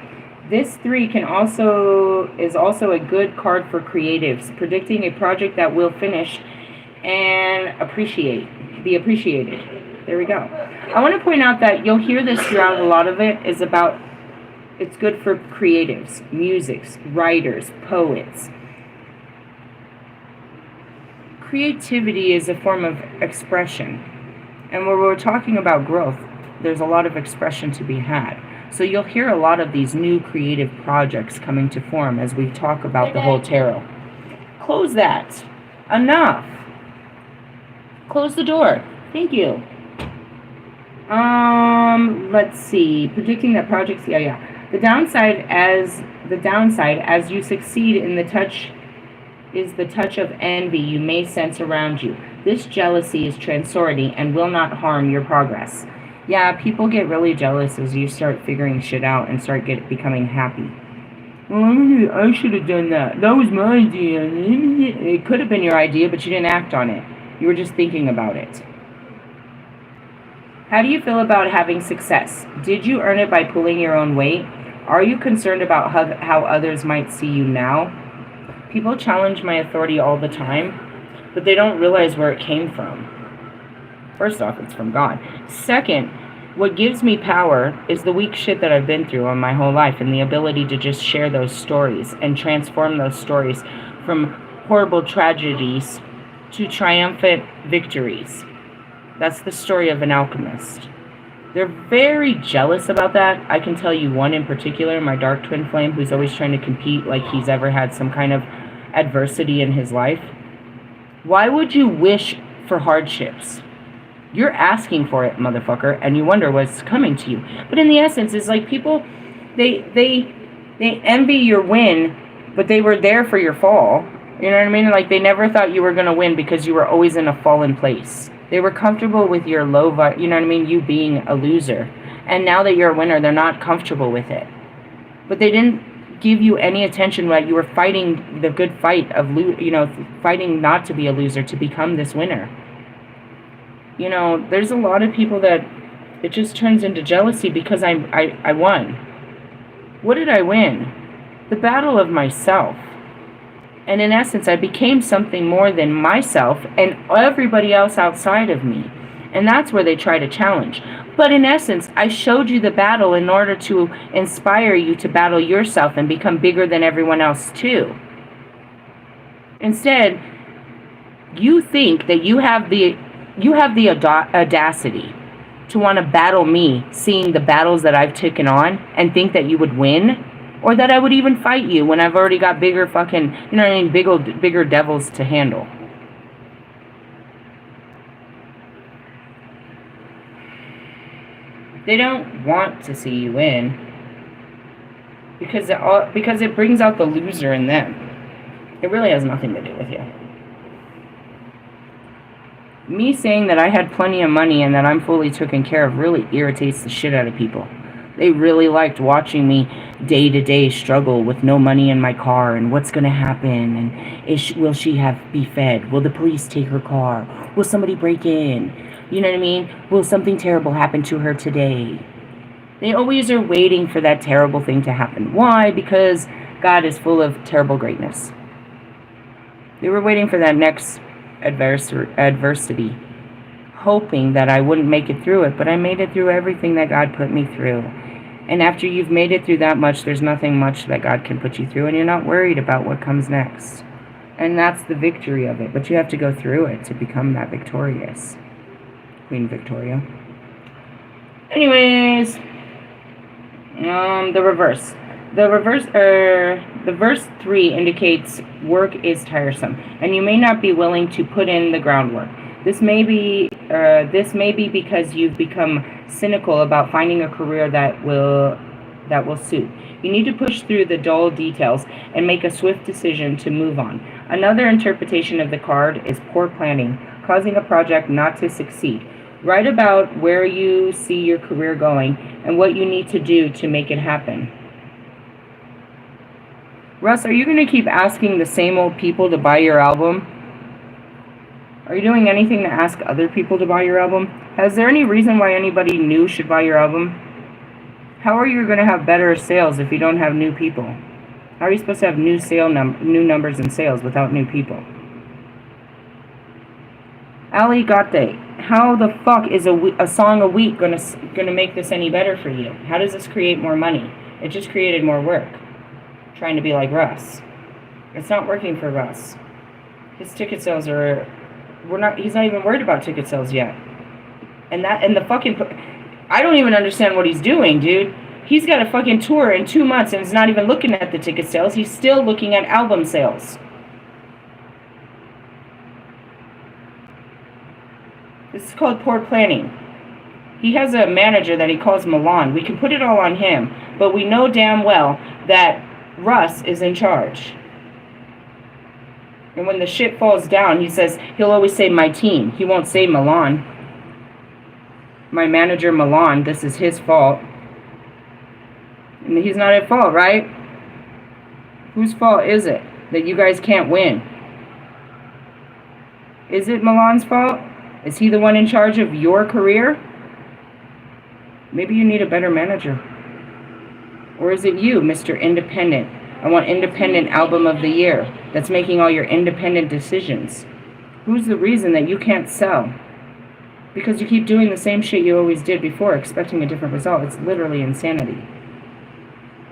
This 3 is also a good card for creatives, predicting a project that will finish and be appreciated. There we go. I want to point out that you'll hear this throughout. A lot of it is about, it's good for creatives, musics, writers, poets. Creativity is a form of expression. And when we're talking about growth, there's a lot of expression to be had. So you'll hear a lot of these new creative projects coming to form as we talk about the whole tarot. Close that. Enough. Close the door. Thank you. Let's see. Predicting that projects, yeah. The downside as you succeed in the touch of envy you may sense around you. This jealousy is transitory and will not harm your progress. Yeah, people get really jealous as you start figuring shit out and start becoming happy. Well, I should have done that. That was my idea. It could have been your idea, but you didn't act on it. You were just thinking about it. How do you feel about having success? Did you earn it by pulling your own weight? Are you concerned about how others might see you now? People challenge my authority all the time, but they don't realize where it came from. First off, it's from God. Second, what gives me power is the weak shit that I've been through on my whole life and the ability to just share those stories and transform those stories from horrible tragedies to triumphant victories. That's the story of an alchemist. They're very jealous about that. I can tell you one in particular, my dark twin flame, who's always trying to compete like he's ever had some kind of adversity in his life. Why would you wish for hardships? You're asking for it, motherfucker, and you wonder what's coming to you. But in the essence, it's like people, they envy your win, but they were there for your fall. You know what I mean? Like, they never thought you were going to win because you were always in a fallen place. They were comfortable with your low, you know what I mean? You being a loser. And now that you're a winner, they're not comfortable with it. But they didn't give you any attention while you were fighting the good fight of, fighting not to be a loser, to become this winner. You know, there's a lot of people that it just turns into jealousy because I won. What did I win? The battle of myself. And in essence, I became something more than myself and everybody else outside of me. And that's where they try to challenge. But in essence, I showed you the battle in order to inspire you to battle yourself and become bigger than everyone else too. Instead, you think that you have the audacity to want to battle me, seeing the battles that I've taken on, and think that you would win, or that I would even fight you when I've already got bigger fucking, you know what I mean, bigger devils to handle. They don't want to see you win because it brings out the loser in them. It really has nothing to do with you. Me saying that I had plenty of money and that I'm fully taken care of really irritates the shit out of people. They really liked watching me day to day struggle with no money in my car and what's going to happen and will she be fed? Will the police take her car? Will somebody break in? You know what I mean? Will something terrible happen to her today? They always are waiting for that terrible thing to happen. Why? Because God is full of terrible greatness. They were waiting for that next adversity, hoping that I wouldn't make it through it, but I made it through everything that God put me through. And after you've made it through that much, there's nothing much that God can put you through, and you're not worried about what comes next. And that's the victory of it, but you have to go through it to become that victorious. Queen Victoria. Anyways, the reverse. The verse 3 indicates work is tiresome, and you may not be willing to put in the groundwork. This may be because you've become cynical about finding a career that will suit. You need to push through the dull details and make a swift decision to move on. Another interpretation of the card is poor planning, causing a project not to succeed. Write about where you see your career going and what you need to do to make it happen. Russ, are you going to keep asking the same old people to buy your album? Are you doing anything to ask other people to buy your album? Is there any reason why anybody new should buy your album? How are you going to have better sales if you don't have new people? How are you supposed to have new numbers in sales without new people? Aligate, how the fuck is a song a week gonna make this any better for you? How does this create more money? It just created more work. Trying to be like Russ. It's not working for Russ. His ticket sales are... he's not even worried about ticket sales yet. And the fucking... I don't even understand what he's doing, dude. He's got a fucking tour in 2 months and is not even looking at the ticket sales. He's still looking at album sales. This is called poor planning. He has a manager that he calls Milan. We can put it all on him, but we know damn well that Russ is in charge. And when the shit falls down, he'll always say my team. He won't say Milan. My manager Milan, this is his fault. And he's not at fault, right? Whose fault is it that you guys can't win? Is it Milan's fault? Is he the one in charge of your career? Maybe you need a better manager. Or is it you, Mr. Independent? I want Independent Album of the Year. That's making all your independent decisions. Who's the reason that you can't sell? Because you keep doing the same shit you always did before, expecting a different result. It's literally insanity.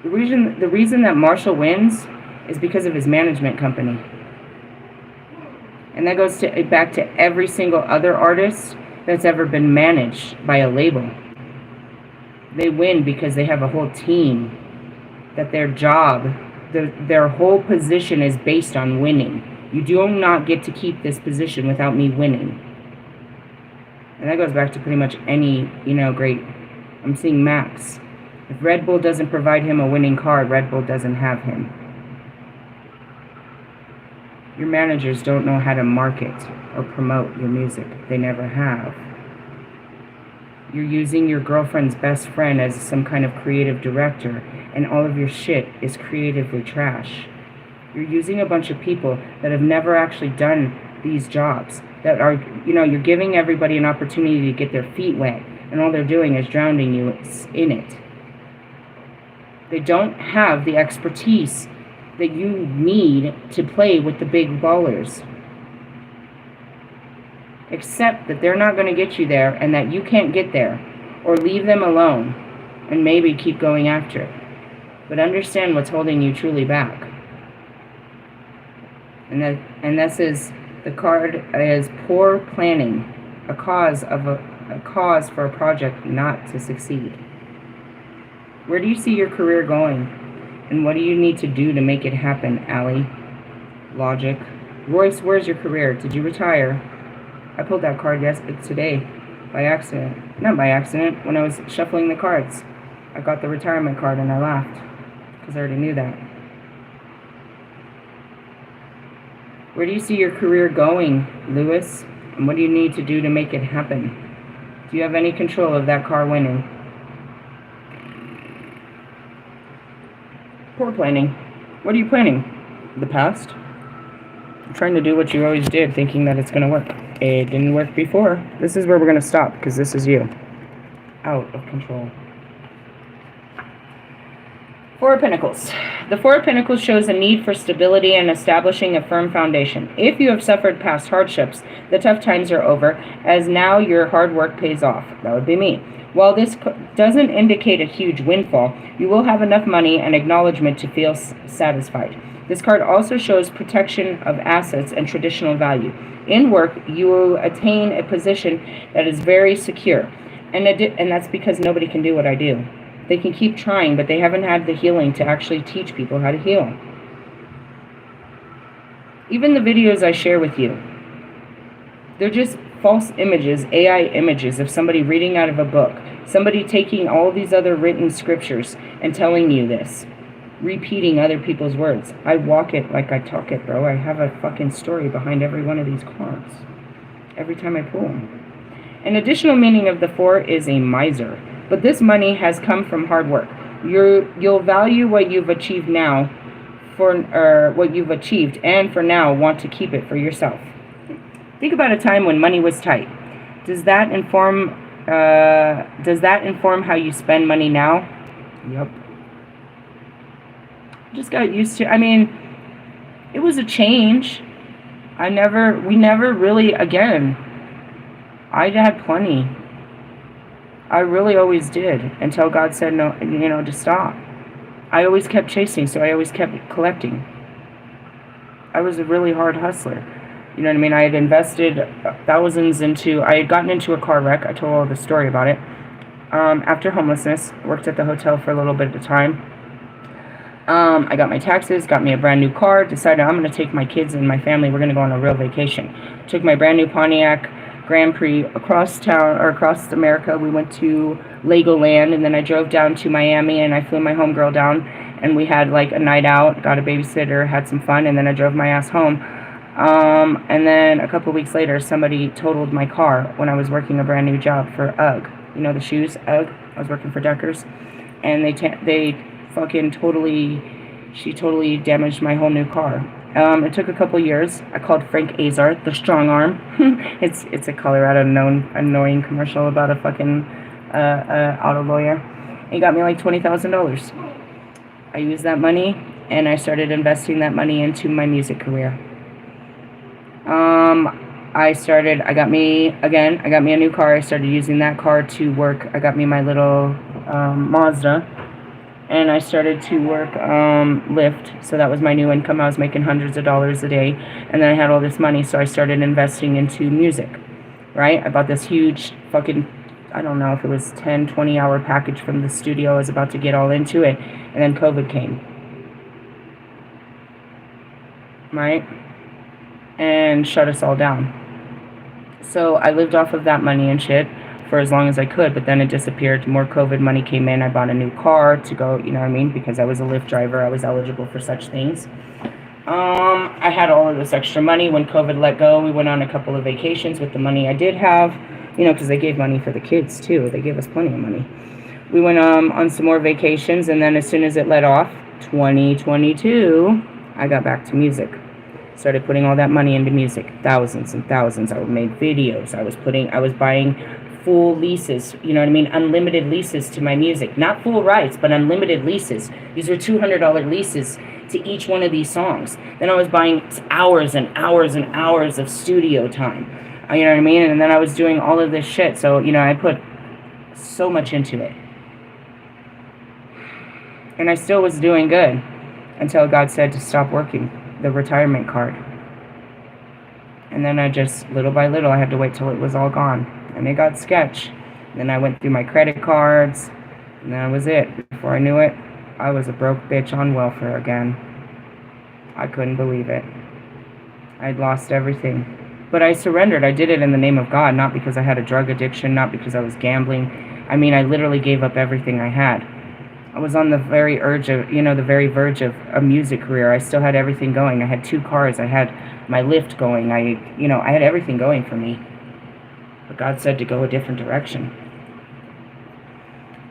The reason that Marshall wins is because of his management company. And that goes back to every single other artist that's ever been managed by a label. They win because they have a whole team, that their job, their whole position is based on winning. You do not get to keep this position without me winning. And that goes back to pretty much any, great... I'm seeing Max. If Red Bull doesn't provide him a winning card, Red Bull doesn't have him. Your managers don't know how to market or promote your music. They never have. You're using your girlfriend's best friend as some kind of creative director, and all of your shit is creatively trash. You're using a bunch of people that have never actually done these jobs, that are, you're giving everybody an opportunity to get their feet wet, and all they're doing is drowning you in it. They don't have the expertise that you need to play with the big ballers. Accept that they're not going to get you there and that you can't get there. Or leave them alone and maybe keep going after it. But understand what's holding you truly back. And this is, the card is poor planning. A cause for a project not to succeed. Where do you see your career going? And what do you need to do to make it happen, Allie? Logic. Royce, where's your career? Did you retire? I pulled that card today by accident. Not by accident, when I was shuffling the cards. I got the retirement card and I laughed because I already knew that. Where do you see your career going, Lewis? And what do you need to do to make it happen? Do you have any control of that car winning? Poor planning. What are you planning? The past? You're trying to do what you always did, thinking that it's going to work. It didn't work before. This is where we're going to stop, because this is you. Out of control. Four of Pentacles. The Four of Pentacles shows a need for stability and establishing a firm foundation. If you have suffered past hardships, the tough times are over, as now your hard work pays off. That would be me. While this doesn't indicate a huge windfall, you will have enough money and acknowledgement to feel satisfied. This card also shows protection of assets and traditional value. In work, you will attain a position that is very secure, and that's because nobody can do what I do. They can keep trying, but they haven't had the healing to actually teach people how to heal. Even the videos I share with you, they're just false images, AI images of somebody reading out of a book, somebody taking all these other written scriptures and telling you this, repeating other people's words. I walk it like I talk it, bro. I have a fucking story behind every one of these cards, every time I pull them. An additional meaning of the Four is a miser, but this money has come from hard work. You'll value what you've achieved and for now want to keep it for yourself. Think about a time when money was tight. Does that inform how you spend money now? Yep. Just got used to, I mean, it was a change. We never really, again, I had plenty. I really always did, until God said no, to stop. I always kept chasing, so I always kept collecting. I was a really hard hustler. You know what I mean? I had invested thousands I had gotten into a car wreck. I told all the story about it. After homelessness, worked at the hotel for a little bit at a time. I got my taxes, got me a brand new car, decided I'm going to take my kids and my family, we're going to go on a real vacation. Took my brand new Pontiac Grand Prix across town, or across America. We went to Legoland, and then I drove down to Miami, and I flew my homegirl down, and we had like a night out, got a babysitter, had some fun, and then I drove my ass home. And then a couple weeks later, somebody totaled my car when I was working a brand new job for UGG. You know the shoes, UGG? I was working for Deckers, and she totally damaged my whole new car. It took a couple years. I called Frank Azar, the strong arm. it's a Colorado annoying commercial about a fucking auto lawyer. He got me like $20,000. I used that money, and I started investing that money into my music career. I got me a new car. I started using that car to work. I got me my little Mazda, and I started to work Lyft. So that was my new income. I was making hundreds of dollars a day, and then I had all this money, so I started investing into music, right? I bought this huge fucking, I don't know if it was 10, 20-hour package from the studio. I was about to get all into it, and then COVID came, right? And shut us all down. So I lived off of that money and shit for as long as I could, but then it disappeared. More COVID money came in. I bought a new car to go, you know what I mean? Because I was a Lyft driver, I was eligible for such things. I had all of this extra money. When COVID let go, we went on a couple of vacations with the money I did have, because they gave money for the kids too. They gave us plenty of money. We went on some more vacations, and then as soon as it let off, 2022, I got back to music. Started putting all that money into music, thousands and thousands. I made videos. I was buying full leases, you know what I mean? Unlimited leases to my music. Not full rights, but unlimited leases. These were $200 leases to each one of these songs. Then I was buying hours and hours and hours of studio time. You know what I mean? And then I was doing all of this shit. So, I put so much into it. And I still was doing good until God said to stop working the retirement card. And then I just, little by little, I had to wait till it was all gone. And it got sketch. Then I went through my credit cards, and that was it. Before I knew it, I was a broke bitch on welfare again. I couldn't believe it. I'd lost everything. But I surrendered. I did it in the name of God, not because I had a drug addiction, not because I was gambling. I mean, I literally gave up everything I had. I was on the very verge of a music career. I still had everything going. I had 2 cars. I had my Lyft going. I had everything going for me. But God said to go a different direction.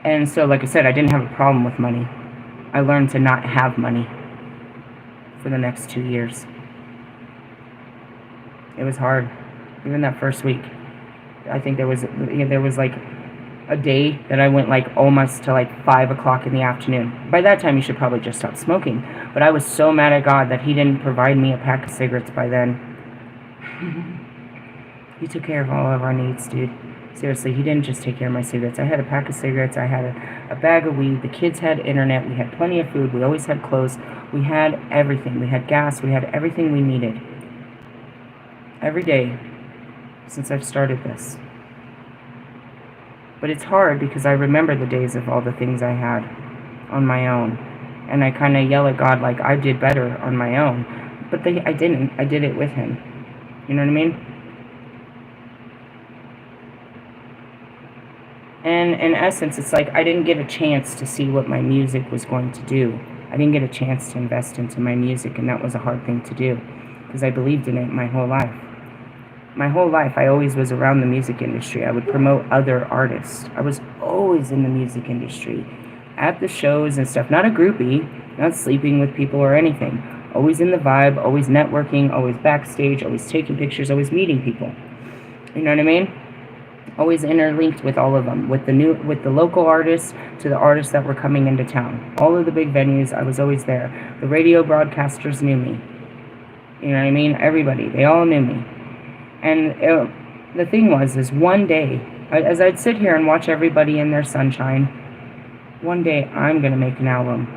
And so, like I said, I didn't have a problem with money. I learned to not have money for the next 2 years. It was hard. Even that first week. I think there was like a day that I went like almost to like 5 o'clock in the afternoon. By that time, you should probably just stop smoking. But I was so mad at God that he didn't provide me a pack of cigarettes by then. He took care of all of our needs, dude. Seriously, he didn't just take care of my cigarettes. I had a pack of cigarettes. I had a bag of weed. The kids had internet. We had plenty of food. We always had clothes. We had everything. We had gas. We had everything we needed. Every day since I've started this. But it's hard because I remember the days of all the things I had on my own. And I kind of yell at God like I did better on my own. But I didn't. I did it with him. You know what I mean? And in essence, it's like I didn't get a chance to see what my music was going to do. I didn't get a chance to invest into my music, and that was a hard thing to do because I believed in it my whole life. My whole life, I always was around the music industry. I would promote other artists. I was always in the music industry, at the shows and stuff. Not a groupie, not sleeping with people or anything. always in the vibe, always networking, always backstage, always taking pictures, always meeting people. You know what I mean? Always interlinked with all of them, with the local artists to the artists that were coming into town. All of the big venues, I was always there. The radio broadcasters knew me. You know what I mean? Everybody, they all knew me. And the thing is one day, as I'd sit here and watch everybody in their sunshine, one day I'm going to make an album.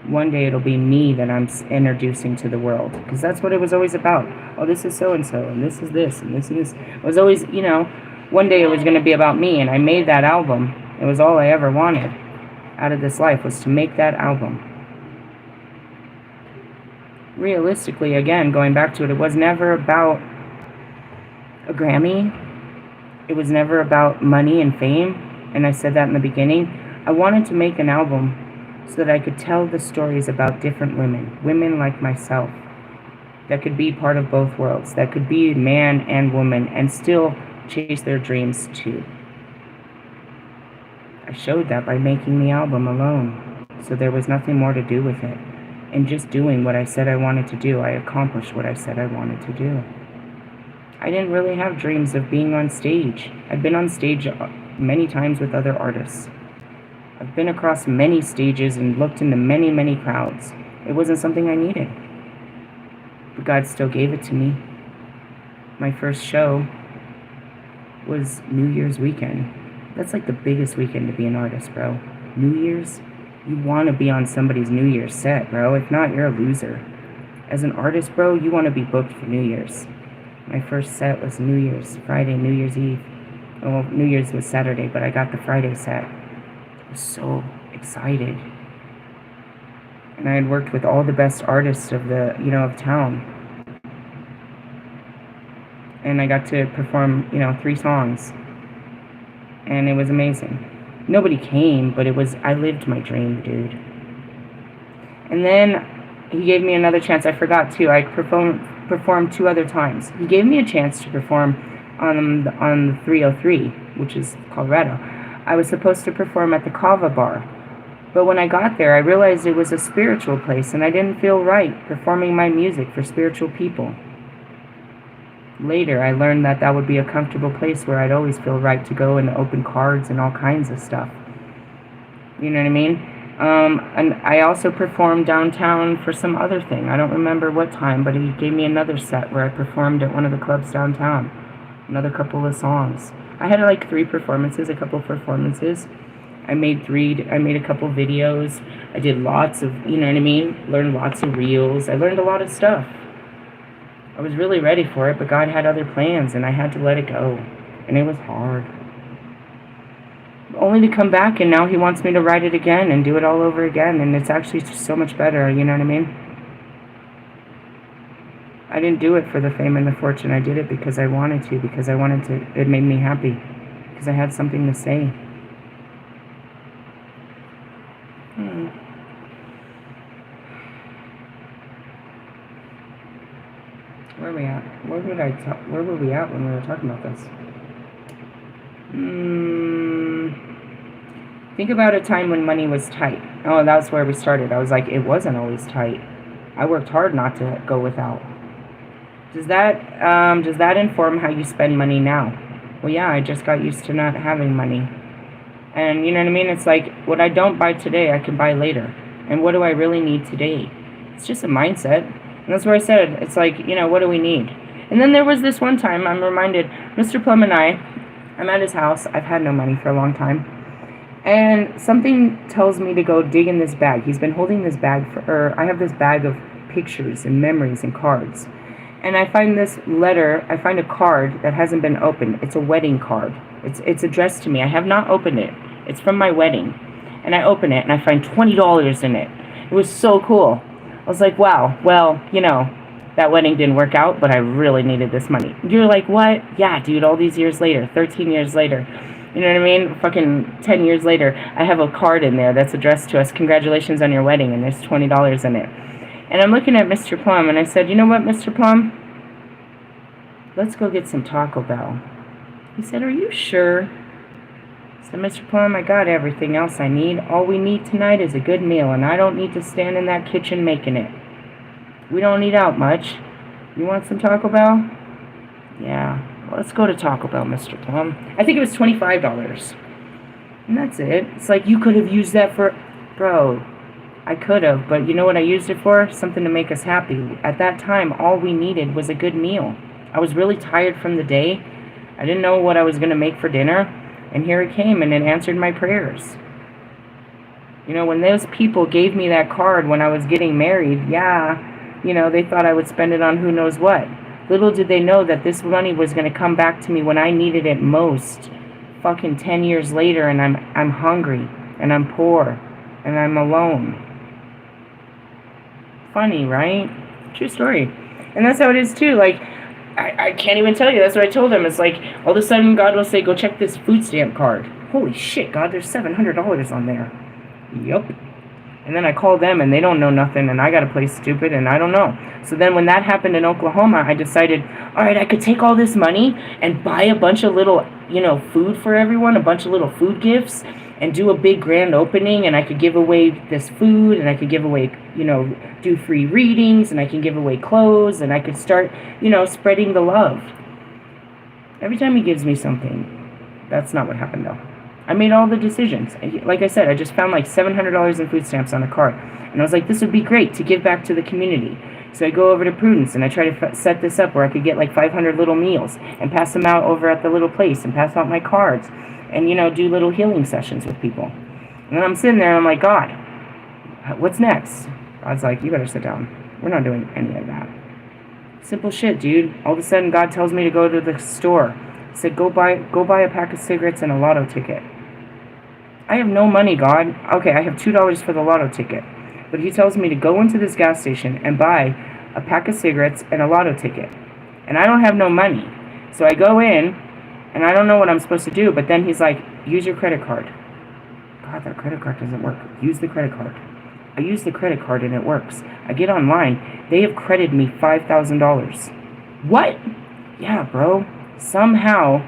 One day it'll be me that I'm introducing to the world. Because that's what it was always about. Oh, this is so-and-so, and this is this, and this and this. It was always, you know, one day it was going to be about me, and I made that album. It was all I ever wanted out of this life, was to make that album. Realistically, again, going back to it, it was never about a Grammy. It was never about money and fame. And I said that in the beginning. I wanted to make an album so that I could tell the stories about different women like myself, that could be part of both worlds, that could be man and woman and still chase their dreams too. I showed that by making the album alone, so there was nothing more to do with it. And just doing what I said I wanted to do, I accomplished what I said I wanted to do. I didn't really have dreams of being on stage. I've been on stage many times with other artists. I've been across many stages and looked into many, many crowds. It wasn't something I needed. But God still gave it to me. My first show was New Year's weekend. That's like the biggest weekend to be an artist, bro. New Year's? You want to be on somebody's New Year's set, bro. If not, you're a loser. As an artist, bro, you want to be booked for New Year's. My first set was New Year's, Friday, New Year's Eve. Well, New Year's was Saturday, but I got the Friday set. I was so excited. And I had worked with all the best artists of the, of town. And I got to perform, 3 songs. And it was amazing. Nobody came, but I lived my dream, dude. And then he gave me another chance. I forgot too. I performed 2 other times. He gave me a chance to perform on the 303, which is Colorado. I was supposed to perform at the Kava bar. But when I got there, I realized it was a spiritual place, and I didn't feel right performing my music for spiritual people. Later, I learned that would be a comfortable place where I'd always feel right to go and open cards and all kinds of stuff. You know what I mean? And I also performed downtown for some other thing. I don't remember what time, but he gave me another set where I performed at one of the clubs downtown. Another couple of songs. I had like 3 performances, a couple of performances. I made a couple videos. I did lots of, learned lots of reels. I learned a lot of stuff. I was really ready for it, but God had other plans, and I had to let it go. And it was hard. Only to come back, and now he wants me to write it again and do it all over again, and it's actually so much better, you know what I mean? I didn't do it for the fame and the fortune. I did it because I wanted to, it made me happy, because I had something to say. Where are we at? Where were we at when we were talking about this? Think about a time when money was tight. Oh, that's where we started. I was like, it wasn't always tight. I worked hard not to go without. Does that inform how you spend money now? Well, yeah, I just got used to not having money. And you know what I mean? It's like, what I don't buy today, I can buy later. And what do I really need today? It's just a mindset. And that's where I said, it's like, what do we need? And then there was this one time, I'm reminded, Mr. Plum and I'm at his house. I've had no money for a long time. And something tells me to go dig in this bag. He's been holding this bag I have this bag of pictures and memories and cards. And I find a card that hasn't been opened. It's a wedding card. It's addressed to me. I have not opened it. It's from my wedding. And I open it, and I find $20 in it. It was so cool. I was like, wow, well, that wedding didn't work out, but I really needed this money. You're like, what? Yeah, dude, all these years later, 13 years later, you know what I mean? Fucking 10 years later, I have a card in there that's addressed to us, congratulations on your wedding, and there's $20 in it. And I'm looking at Mr. Plum, and I said, you know what, Mr. Plum? Let's go get some Taco Bell. He said, are you sure? I said, Mr. Plum, I got everything else I need. All we need tonight is a good meal, and I don't need to stand in that kitchen making it. We don't eat out much. You want some Taco Bell? Yeah. Well, let's go to Taco Bell, Mr. Plum. I think it was $25. And that's it. It's like, you could have used that for... Bro, I could have, but you know what I used it for? Something to make us happy. At that time, all we needed was a good meal. I was really tired from the day. I didn't know what I was going to make for dinner. And here it came, and it answered my prayers. You know, when those people gave me that card when I was getting married, yeah, you know, they thought I would spend it on who knows what. Little did they know that this money was going to come back to me when I needed it most. Fucking 10 years later, and I'm hungry, and I'm poor, and I'm alone. Funny, right? True story. And that's how it is too. Like, I can't even tell you. That's what I told him. It's like, all of a sudden God will say, go check this food stamp card. Holy shit, God, there's $700 on there. Yup. And then I call them, and they don't know nothing, and I gotta play stupid, and I don't know. So then when that happened in Oklahoma, I decided, all right, I could take all this money and buy a bunch of little, you know, food for everyone, a bunch of little food gifts, and do a big grand opening, and I could give away this food, and I could give away, you know, do free readings, and I can give away clothes, and I could start, you know, spreading the love. Every time he gives me something, that's not what happened, though. I made all the decisions. Like I said, I just found like $700 in food stamps on a card. And I was like, this would be great to give back to the community. So I go over to Prudence and I try to set this up where I could get like 500 little meals and pass them out over at the little place and pass out my cards and, you know, do little healing sessions with people. And then I'm sitting there and I'm like, God, what's next? God's like, you better sit down. We're not doing any of that. Simple shit, dude. All of a sudden God tells me to go to the store. He said, go buy a pack of cigarettes and a lotto ticket. I have no money, God. Okay, I have $2 for the lotto ticket. But he tells me to go into this gas station and buy a pack of cigarettes and a lotto ticket. And I don't have no money. So I go in, and I don't know what I'm supposed to do, but then he's like, use your credit card. God, that credit card doesn't work. Use the credit card. I use the credit card and it works. I get online. They have credited me $5,000. What? Yeah, bro. Somehow,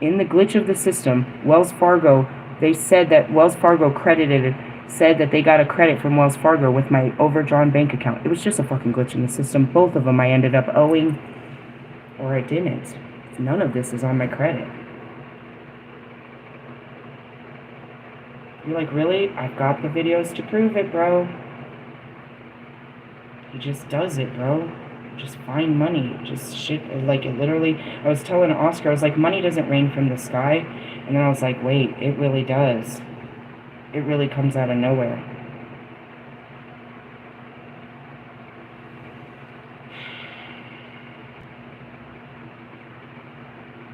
in the glitch of the system, Wells Fargo, they said that Wells Fargo said that they got a credit from Wells Fargo with my overdrawn bank account. It was just a fucking glitch in the system. Both of them I ended up owing, or I didn't. None of this is on my credit. You're like, really? I've got the videos to prove it, bro. He just does it, bro. Just find money. Just shit. Like, it literally, I was telling Oscar, I was like, money doesn't rain from the sky. And then I was like, wait, it really does. It really comes out of nowhere.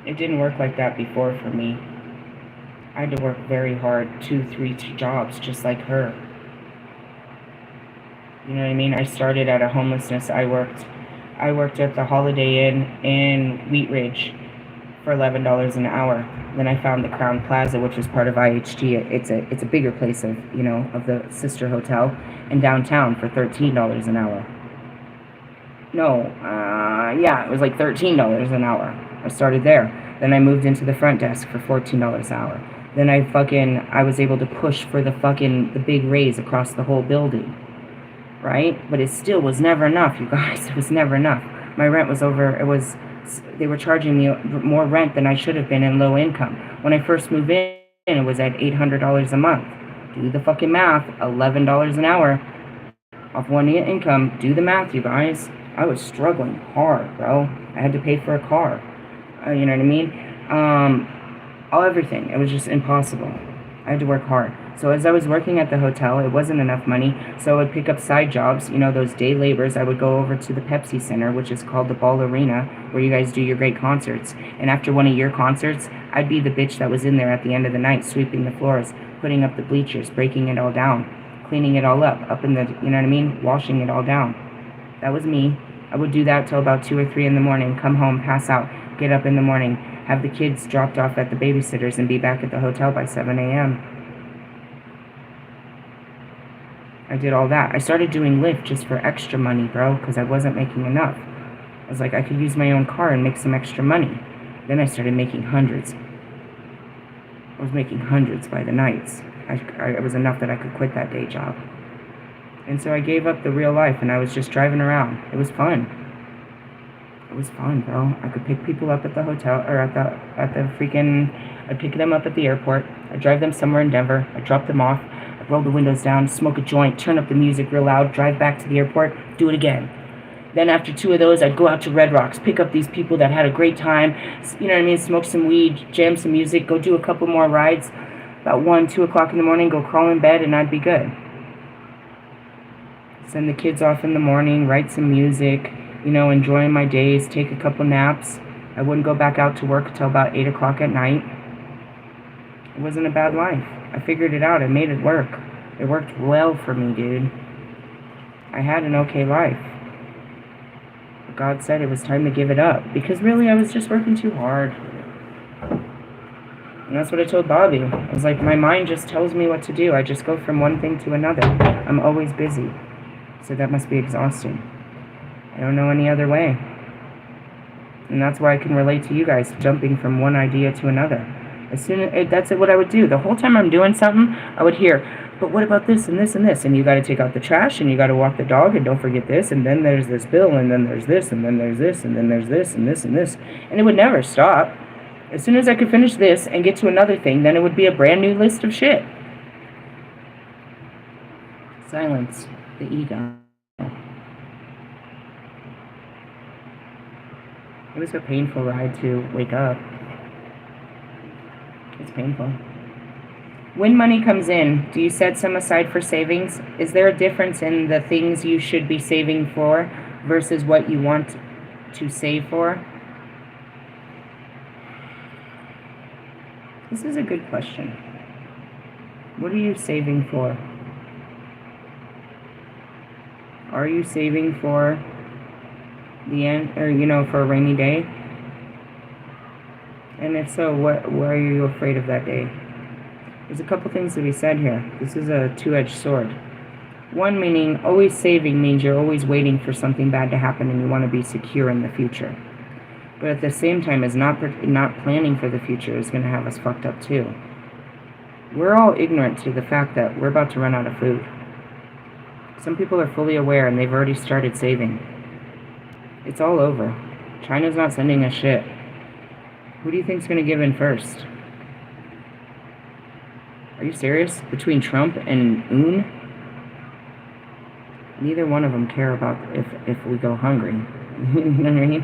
It didn't work like that before for me. I had to work very hard, 2-3 jobs, just like her. You know what I mean? I started out of homelessness. I worked at the Holiday Inn in Wheat Ridge for $11 an hour. Then I found the Crown Plaza, which was part of IHG. It's a bigger place of, you know, of the sister hotel in downtown for $13 an hour. No, yeah, it was like $13 an hour. I started there. Then I moved into the front desk for $14 an hour. Then I was able to push for the big raise across the whole building. Right? But it still was never enough, you guys. It was never enough. My rent was they were charging me more rent than I should have been in low income. When I first moved in, it was at $800 a month. Do the fucking math. $11 an hour off one income. Do the math, you guys. I was struggling hard, bro. I had to pay for a car. You know what I mean? Everything. It was just impossible. I had to work hard. So as I was working at the hotel, it wasn't enough money, so I would pick up side jobs, you know, those day labors. I would go over to the Pepsi Center, which is called the Ball Arena, where you guys do your great concerts. And after one of your concerts, I'd be the bitch that was in there at the end of the night, sweeping the floors, putting up the bleachers, breaking it all down, cleaning it all up in the, you know what I mean, washing it all down. That was me. I would do that till about 2 or 3 in the morning, come home, pass out, get up in the morning, have the kids dropped off at the babysitters, and be back at the hotel by 7 a.m. I did all that. I started doing Lyft just for extra money, bro, because I wasn't making enough. I was like, I could use my own car and make some extra money. Then I started making hundreds. I was making hundreds by the nights. It was enough that I could quit that day job. And so I gave up the real life, and I was just driving around. It was fun. It was fun, bro. I could pick people up at the hotel, or at the freaking, I'd pick them up at the airport. I'd drive them somewhere in Denver. I'd drop them off. I'd roll the windows down, smoke a joint, turn up the music real loud, drive back to the airport, do it again. Then after 2 of those, I'd go out to Red Rocks, pick up these people that had a great time, you know what I mean, smoke some weed, jam some music, go do a couple more rides. About 1, 2 o'clock in the morning, go crawl in bed, and I'd be good. Send the kids off in the morning, write some music, you know, enjoying my days, take a couple naps. I wouldn't go back out to work until about 8 o'clock at night. It wasn't a bad life. I figured it out. I made it work. It worked well for me, dude. I had an okay life. But God said it was time to give it up. Because really, I was just working too hard. And that's what I told Bobby. I was like, my mind just tells me what to do. I just go from one thing to another. I'm always busy. So that must be exhausting. I don't know any other way. And that's why I can relate to you guys, jumping from one idea to another. As soon as that's what I would do. The whole time I'm doing something, I would hear, but what about this and this and this? And you got to take out the trash, and you got to walk the dog, and don't forget this, and then there's this bill, and then there's this, and then there's this, and then there's this, and this, and this. And it would never stop. As soon as I could finish this and get to another thing, then it would be a brand new list of shit. Silence the ego. It was a painful ride to wake up. It's painful. When money comes in, do you set some aside for savings? Is there a difference in the things you should be saving for versus what you want to save for? This is a good question. What are you saving for? Are you saving for the end, or for a rainy day? And if so, why are you afraid of that day? There's a couple things to be said here. This is a two-edged sword. One, meaning always saving means you're always waiting for something bad to happen and you want to be secure in the future. But at the same time, is not planning for the future is going to have us fucked up too. We're all ignorant to the fact that we're about to run out of food. Some people are fully aware and they've already started saving. It's all over. China's not sending us shit. Who do you think's going to give in first? Are you serious? Between Trump and Un? Neither one of them care about if we go hungry. You know what I mean?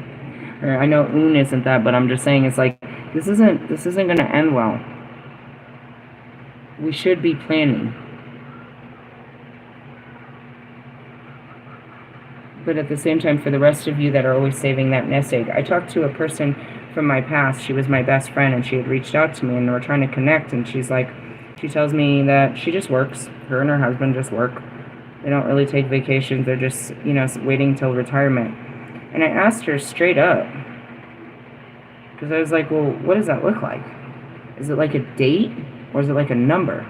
Or I know Un isn't that, but I'm just saying it's like this isn't going to end well. We should be planning. But at the same time, for the rest of you that are always saving that nest egg, I talked to a person from my past. She was my best friend, and she had reached out to me, and we're trying to connect, and she tells me that she just works. Her and her husband just work. They don't really take vacations. They're just, waiting till retirement. And I asked her straight up, because I was like, well, what does that look like? Is it like a date, or is it like a number?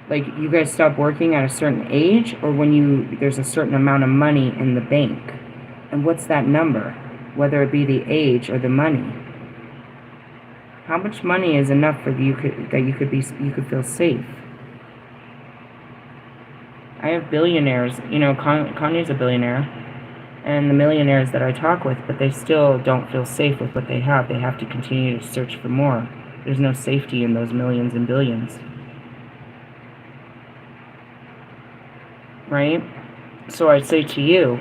Like, you guys stop working at a certain age, or when there's a certain amount of money in the bank? And what's that number? Whether it be the age or the money. How much money is enough for you could feel safe? I have billionaires, Kanye's a billionaire, and the millionaires that I talk with, but they still don't feel safe with what they have. They have to continue to search for more. There's no safety in those millions and billions. Right? So I say to you,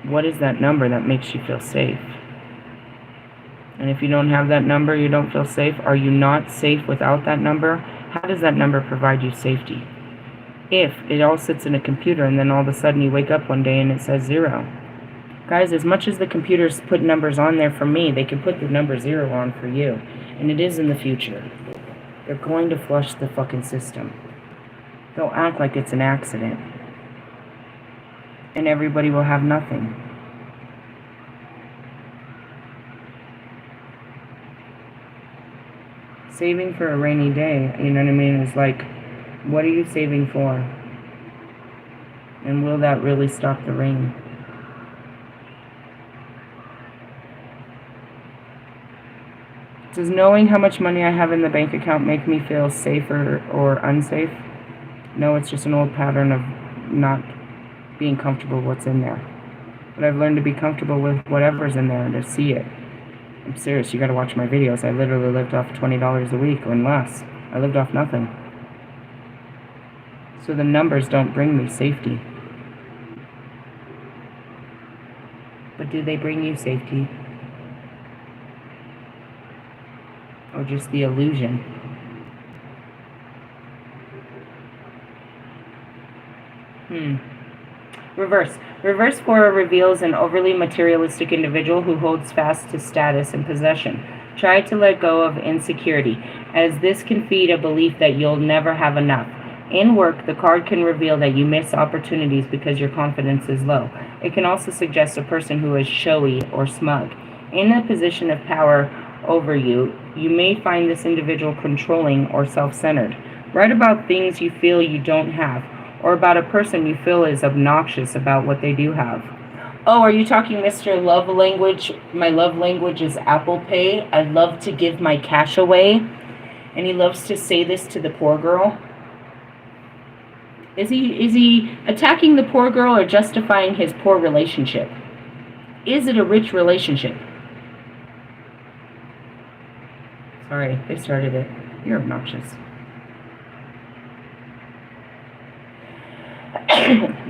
what is that number that makes you feel safe? And if you don't have that number, you don't feel safe. Are you not safe without that number? How does that number provide you safety? If it all sits in a computer and then all of a sudden you wake up one day and it says 0. Guys, as much as the computers put numbers on there for me, they can put the number 0 on for you. And it is in the future. They're going to flush the fucking system. They'll act like it's an accident. And everybody will have nothing. Saving for a rainy day, you know what I mean, is like, what are you saving for? And will that really stop the rain? Does knowing how much money I have in the bank account make me feel safer or unsafe? No, it's just an old pattern of not being comfortable with what's in there. But I've learned to be comfortable with whatever's in there and to see it. I'm serious, you gotta watch my videos. I literally lived off $20 a week or less. I lived off nothing. So the numbers don't bring me safety. But do they bring you safety? Or just the illusion? Reverse. Reverse 4 reveals an overly materialistic individual who holds fast to status and possession. Try to let go of insecurity, as this can feed a belief that you'll never have enough. In work, the card can reveal that you miss opportunities because your confidence is low. It can also suggest a person who is showy or smug. In a position of power over you, you may find this individual controlling or self-centered. Write about things you feel you don't have, or about a person you feel is obnoxious about what they do have. Oh, are you talking Mr. Love Language? My love language is Apple Pay. I love to give my cash away. And he loves to say this to the poor girl. Is he attacking the poor girl or justifying his poor relationship? Is it a rich relationship? Sorry, they started it. You're obnoxious.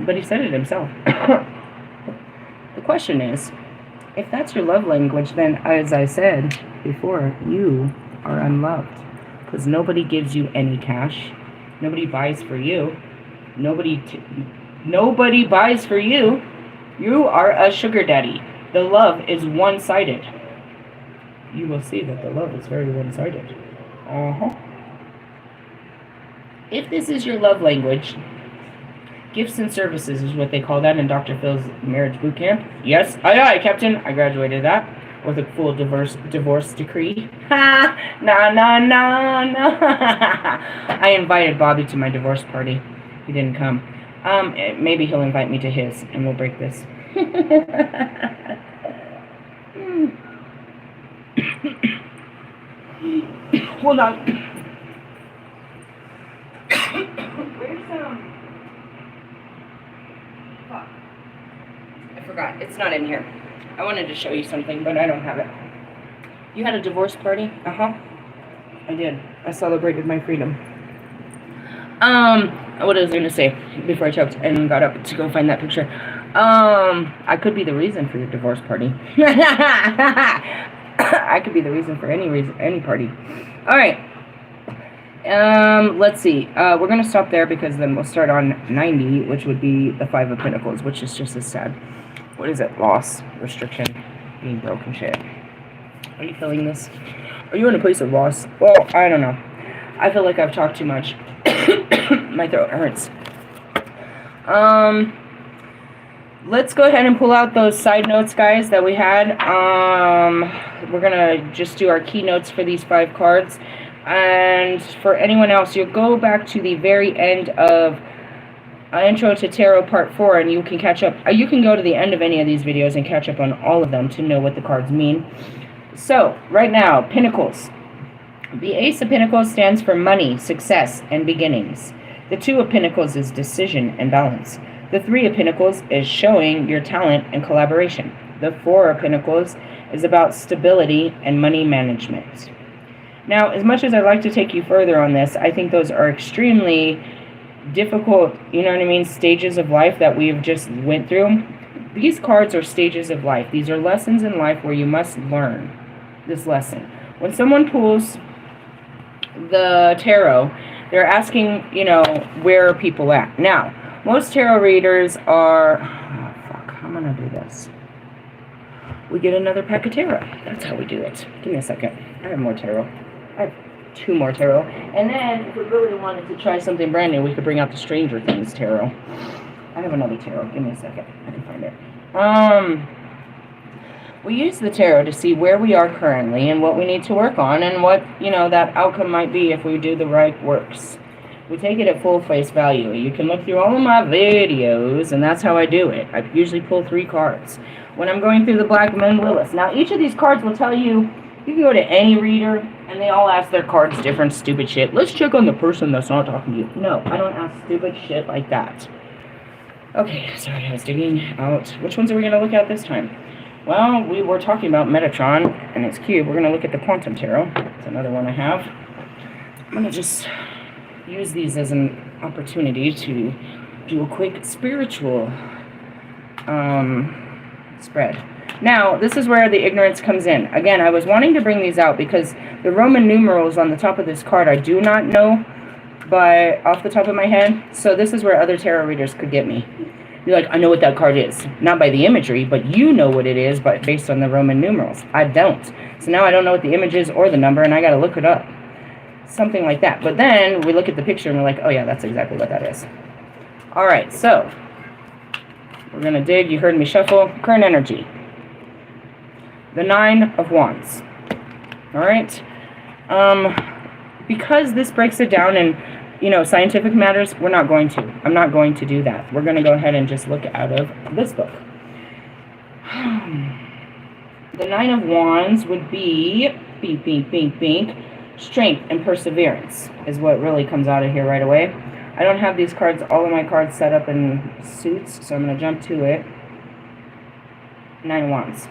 But he said it himself. The question is, if that's your love language, then, as I said before, you are unloved. Because nobody gives you any cash. Nobody buys for you. Nobody buys for you. You are a sugar daddy. The love is one-sided. You will see that the love is very one-sided. If this is your love language, gifts and services is what they call that in Dr. Phil's marriage boot camp. Yes, aye, Captain. I graduated that with a full divorce decree. Ha! No. I invited Bobby to my divorce party. He didn't come. Maybe he'll invite me to his, and we'll break this. Hold on. Where's fuck. I forgot. It's not in here. I wanted to show you something, but I don't have it. You had a divorce party? I did. I celebrated my freedom. What was I going to say before I choked and got up to go find that picture? I could be the reason for your divorce party. I could be the reason for any party. All right. Let's see. We're going to stop there because then we'll start on 90, which would be the 5 of Pentacles, which is just as sad. What is it? Loss, restriction, being broken shit. Are you feeling this? Are you in a place of loss? Well, I don't know. I feel like I've talked too much. My throat hurts. Let's go ahead and pull out those side notes, guys, that we had. We're going to just do our keynotes for these 5 cards. And for anyone else, you'll go back to the very end of Intro to Tarot Part 4, and you can catch up. You can go to the end of any of these videos and catch up on all of them to know what the cards mean. So, right now, Pentacles. The Ace of Pentacles stands for money, success, and beginnings. The 2 of Pentacles is decision and balance. The 3 of Pentacles is showing your talent and collaboration. The 4 of Pentacles is about stability and money management. Now, as much as I'd like to take you further on this, I think those are extremely difficult, you know what I mean, stages of life that we've just went through. These cards are stages of life. These are lessons in life where you must learn this lesson. When someone pulls the tarot, they're asking, you know, where are people at? Now, most tarot readers are... Oh, fuck, I'm going to do this. We get another pack of tarot. That's how we do it. Give me a second. I have more tarot. I have 2 more tarot. And then, if we really wanted to try something brand new, we could bring out the Stranger Things tarot. I have another tarot. Give me a second. I can find it. We use the tarot to see where we are currently and what we need to work on and what, you know, that outcome might be if we do the right works. We take it at full face value. You can look through all of my videos, and that's how I do it. I usually pull 3 cards when I'm going through the Black Moon Lilith. Now, each of these cards will tell you You can go to any reader, and they all ask their cards different stupid shit. Let's check on the person that's not talking to you. No, I don't ask stupid shit like that. Okay, sorry, I was digging out. Which ones are we going to look at this time? Well, we were talking about Metatron and its cube. We're going to look at the Quantum Tarot. It's another one I have. I'm going to just use these as an opportunity to do a quick spiritual spread. Now, this is where the ignorance comes in. Again, I was wanting to bring these out because the Roman numerals on the top of this card I do not know off the top of my head. So this is where other tarot readers could get me. You're like, I know what that card is. Not by the imagery, but you know what it is, but based on the Roman numerals. I don't. So now I don't know what the image is or the number, and I got to look it up. Something like that. But then we look at the picture and we're like, oh yeah, that's exactly what that is. All right, so we're going to dig. You heard me shuffle. Current energy. The Nine of Wands. All right. Because this breaks it down in, scientific matters, we're not going to. I'm not going to do that. We're going to go ahead and just look out of this book. The Nine of Wands would be, bink, bink, bink, bink, strength and perseverance is what really comes out of here right away. I don't have these cards, all of my cards set up in suits, so I'm going to jump to it. Nine of Wands.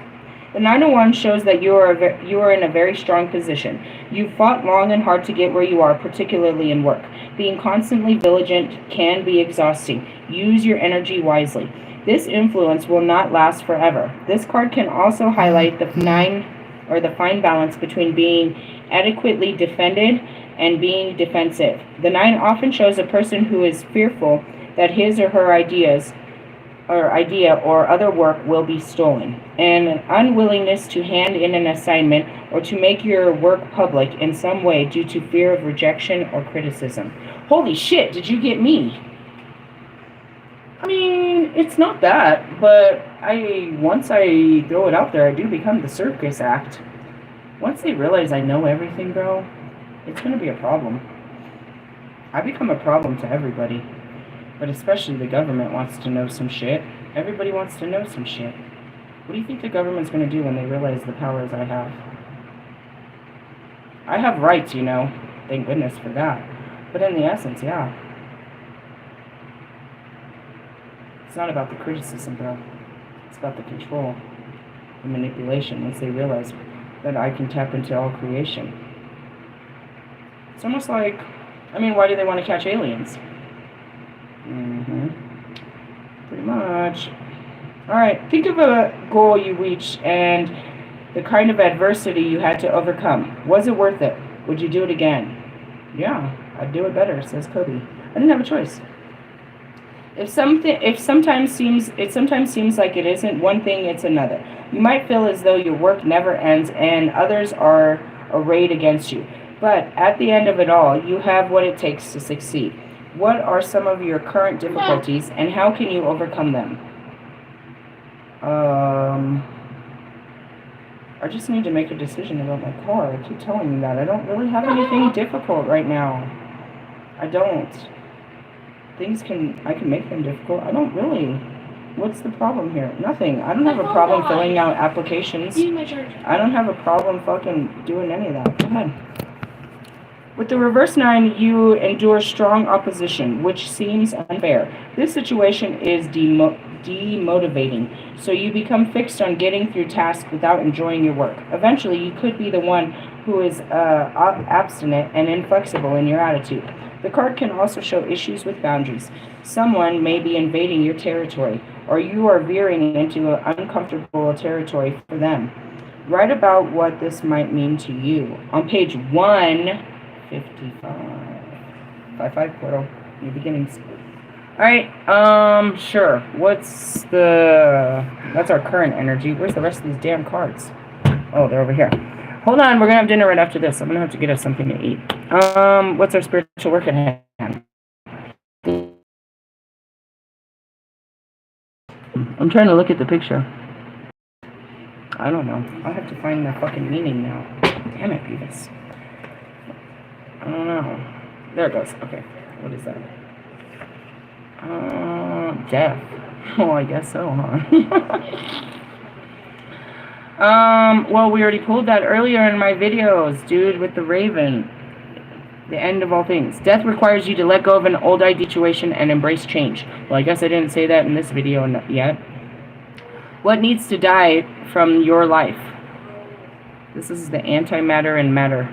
The Nine of Wands shows that you are in a very strong position. You've fought long and hard to get where you are, particularly in work. Being constantly vigilant can be exhausting. Use your energy wisely. This influence will not last forever. This card can also highlight the fine balance between being adequately defended and being defensive. The Nine often shows a person who is fearful that his or her idea or other work will be stolen, and an unwillingness to hand in an assignment or to make your work public in some way due to fear of rejection or criticism. Holy shit, did you get me? I mean, it's not that, but once I throw it out there, I do become the circus act. Once they realize I know everything, bro, it's going to be a problem. I become a problem to everybody. But especially the government wants to know some shit. Everybody wants to know some shit. What do you think the government's going to do when they realize the powers I have? I have rights, Thank goodness for that. But in the essence, yeah. It's not about the criticism, bro. It's about the control, the manipulation, once they realize that I can tap into all creation. It's almost like, why do they want to catch aliens? Pretty much. Alright, think of a goal you reached and the kind of adversity you had to overcome. Was it worth it? Would you do it again? Yeah, I'd do it better, says Kobe. I didn't have a choice. It sometimes seems like it isn't one thing, it's another. You might feel as though your work never ends and others are arrayed against you. But at the end of it all, you have what it takes to succeed. What are some of your current difficulties, and how can you overcome them? I just need to make a decision about my car. I keep telling you that. I don't really have anything difficult right now. I don't. I can make them difficult. I don't really. What's the problem here? Nothing. I don't have a problem filling out applications. I don't have a problem fucking doing any of that. Go ahead. With the reverse nine, you endure strong opposition, which seems unfair. This situation is demotivating, so you become fixed on getting through tasks without enjoying your work. Eventually, you could be the one who is obstinate and inflexible in your attitude. The card can also show issues with boundaries. Someone may be invading your territory, or you are veering into an uncomfortable territory for them. Write about what this might mean to you. On page 155 portal, new beginnings. Alright, sure. That's our current energy. Where's the rest of these damn cards? Oh, they're over here. Hold on, we're gonna have dinner right after this. I'm gonna have to get us something to eat. What's our spiritual work at hand? I'm trying to look at the picture. I don't know. I'll have to find the fucking meaning now. Damn it, Beavis. I don't know. There it goes. Okay. What is that? Death. Oh, I guess so, huh? Well, we already pulled that earlier in my videos, dude, with the Raven. The end of all things. Death requires you to let go of an old ID situation and embrace change. Well, I guess I didn't say that in this video yet. What needs to die from your life? This is the antimatter and matter.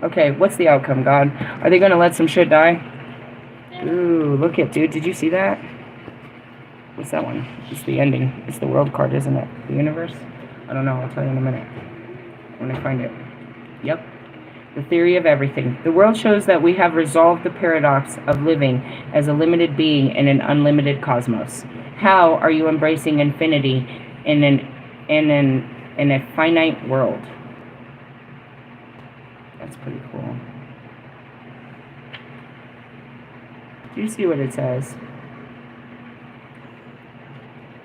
Okay, what's the outcome, God? Are they going to let some shit die? Ooh, look it, dude. Did you see that? What's that one? It's the ending. It's the world card, isn't it? The universe? I don't know. I'll tell you in a minute when I find it. Yep. The theory of everything. The world shows that we have resolved the paradox of living as a limited being in an unlimited cosmos. How are you embracing infinity in a finite world? That's pretty cool. Do you see what it says?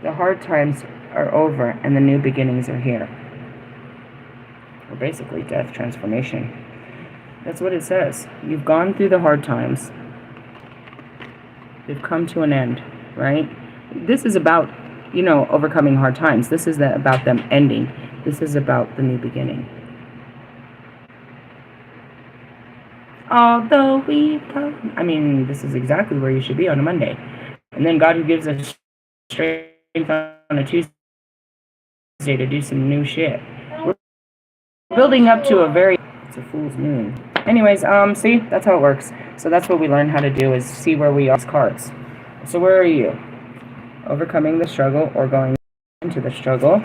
The hard times are over and the new beginnings are here. Or basically death transformation. That's what it says. You've gone through the hard times. They've come to an end, right? This is about, you know, overcoming hard times. This is about them ending. This is about the new beginning. Although we come, I mean, this is exactly where you should be on a Monday. And then God, who gives us strength on a Tuesday to do some new shit. We're building up to a very... It's a fool's moon. Anyways, see, that's how it works. So that's what we learn how to do, is see where we are as cards. So where are you? Overcoming the struggle or going into the struggle.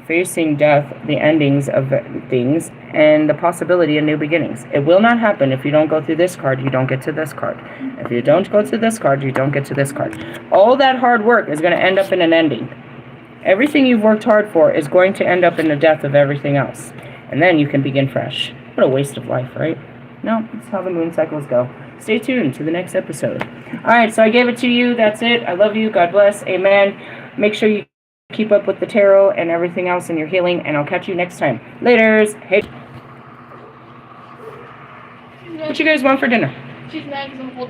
Facing death, the endings of things, and the possibility of new beginnings. It will not happen if you don't go through this card, you don't get to this card. If you don't go to this card, you don't get to this card. All that hard work is going to end up in an ending. Everything you've worked hard for is going to end up in the death of everything else. And then you can begin fresh. What a waste of life, right? No, that's how the moon cycles go. Stay tuned to the next episode. Alright, so I gave it to you. That's it. I love you. God bless. Amen. Make sure you keep up with the tarot and everything else in your healing, and I'll catch you next time. Laters. Hey. What you guys want for dinner? She's mad because I'm holding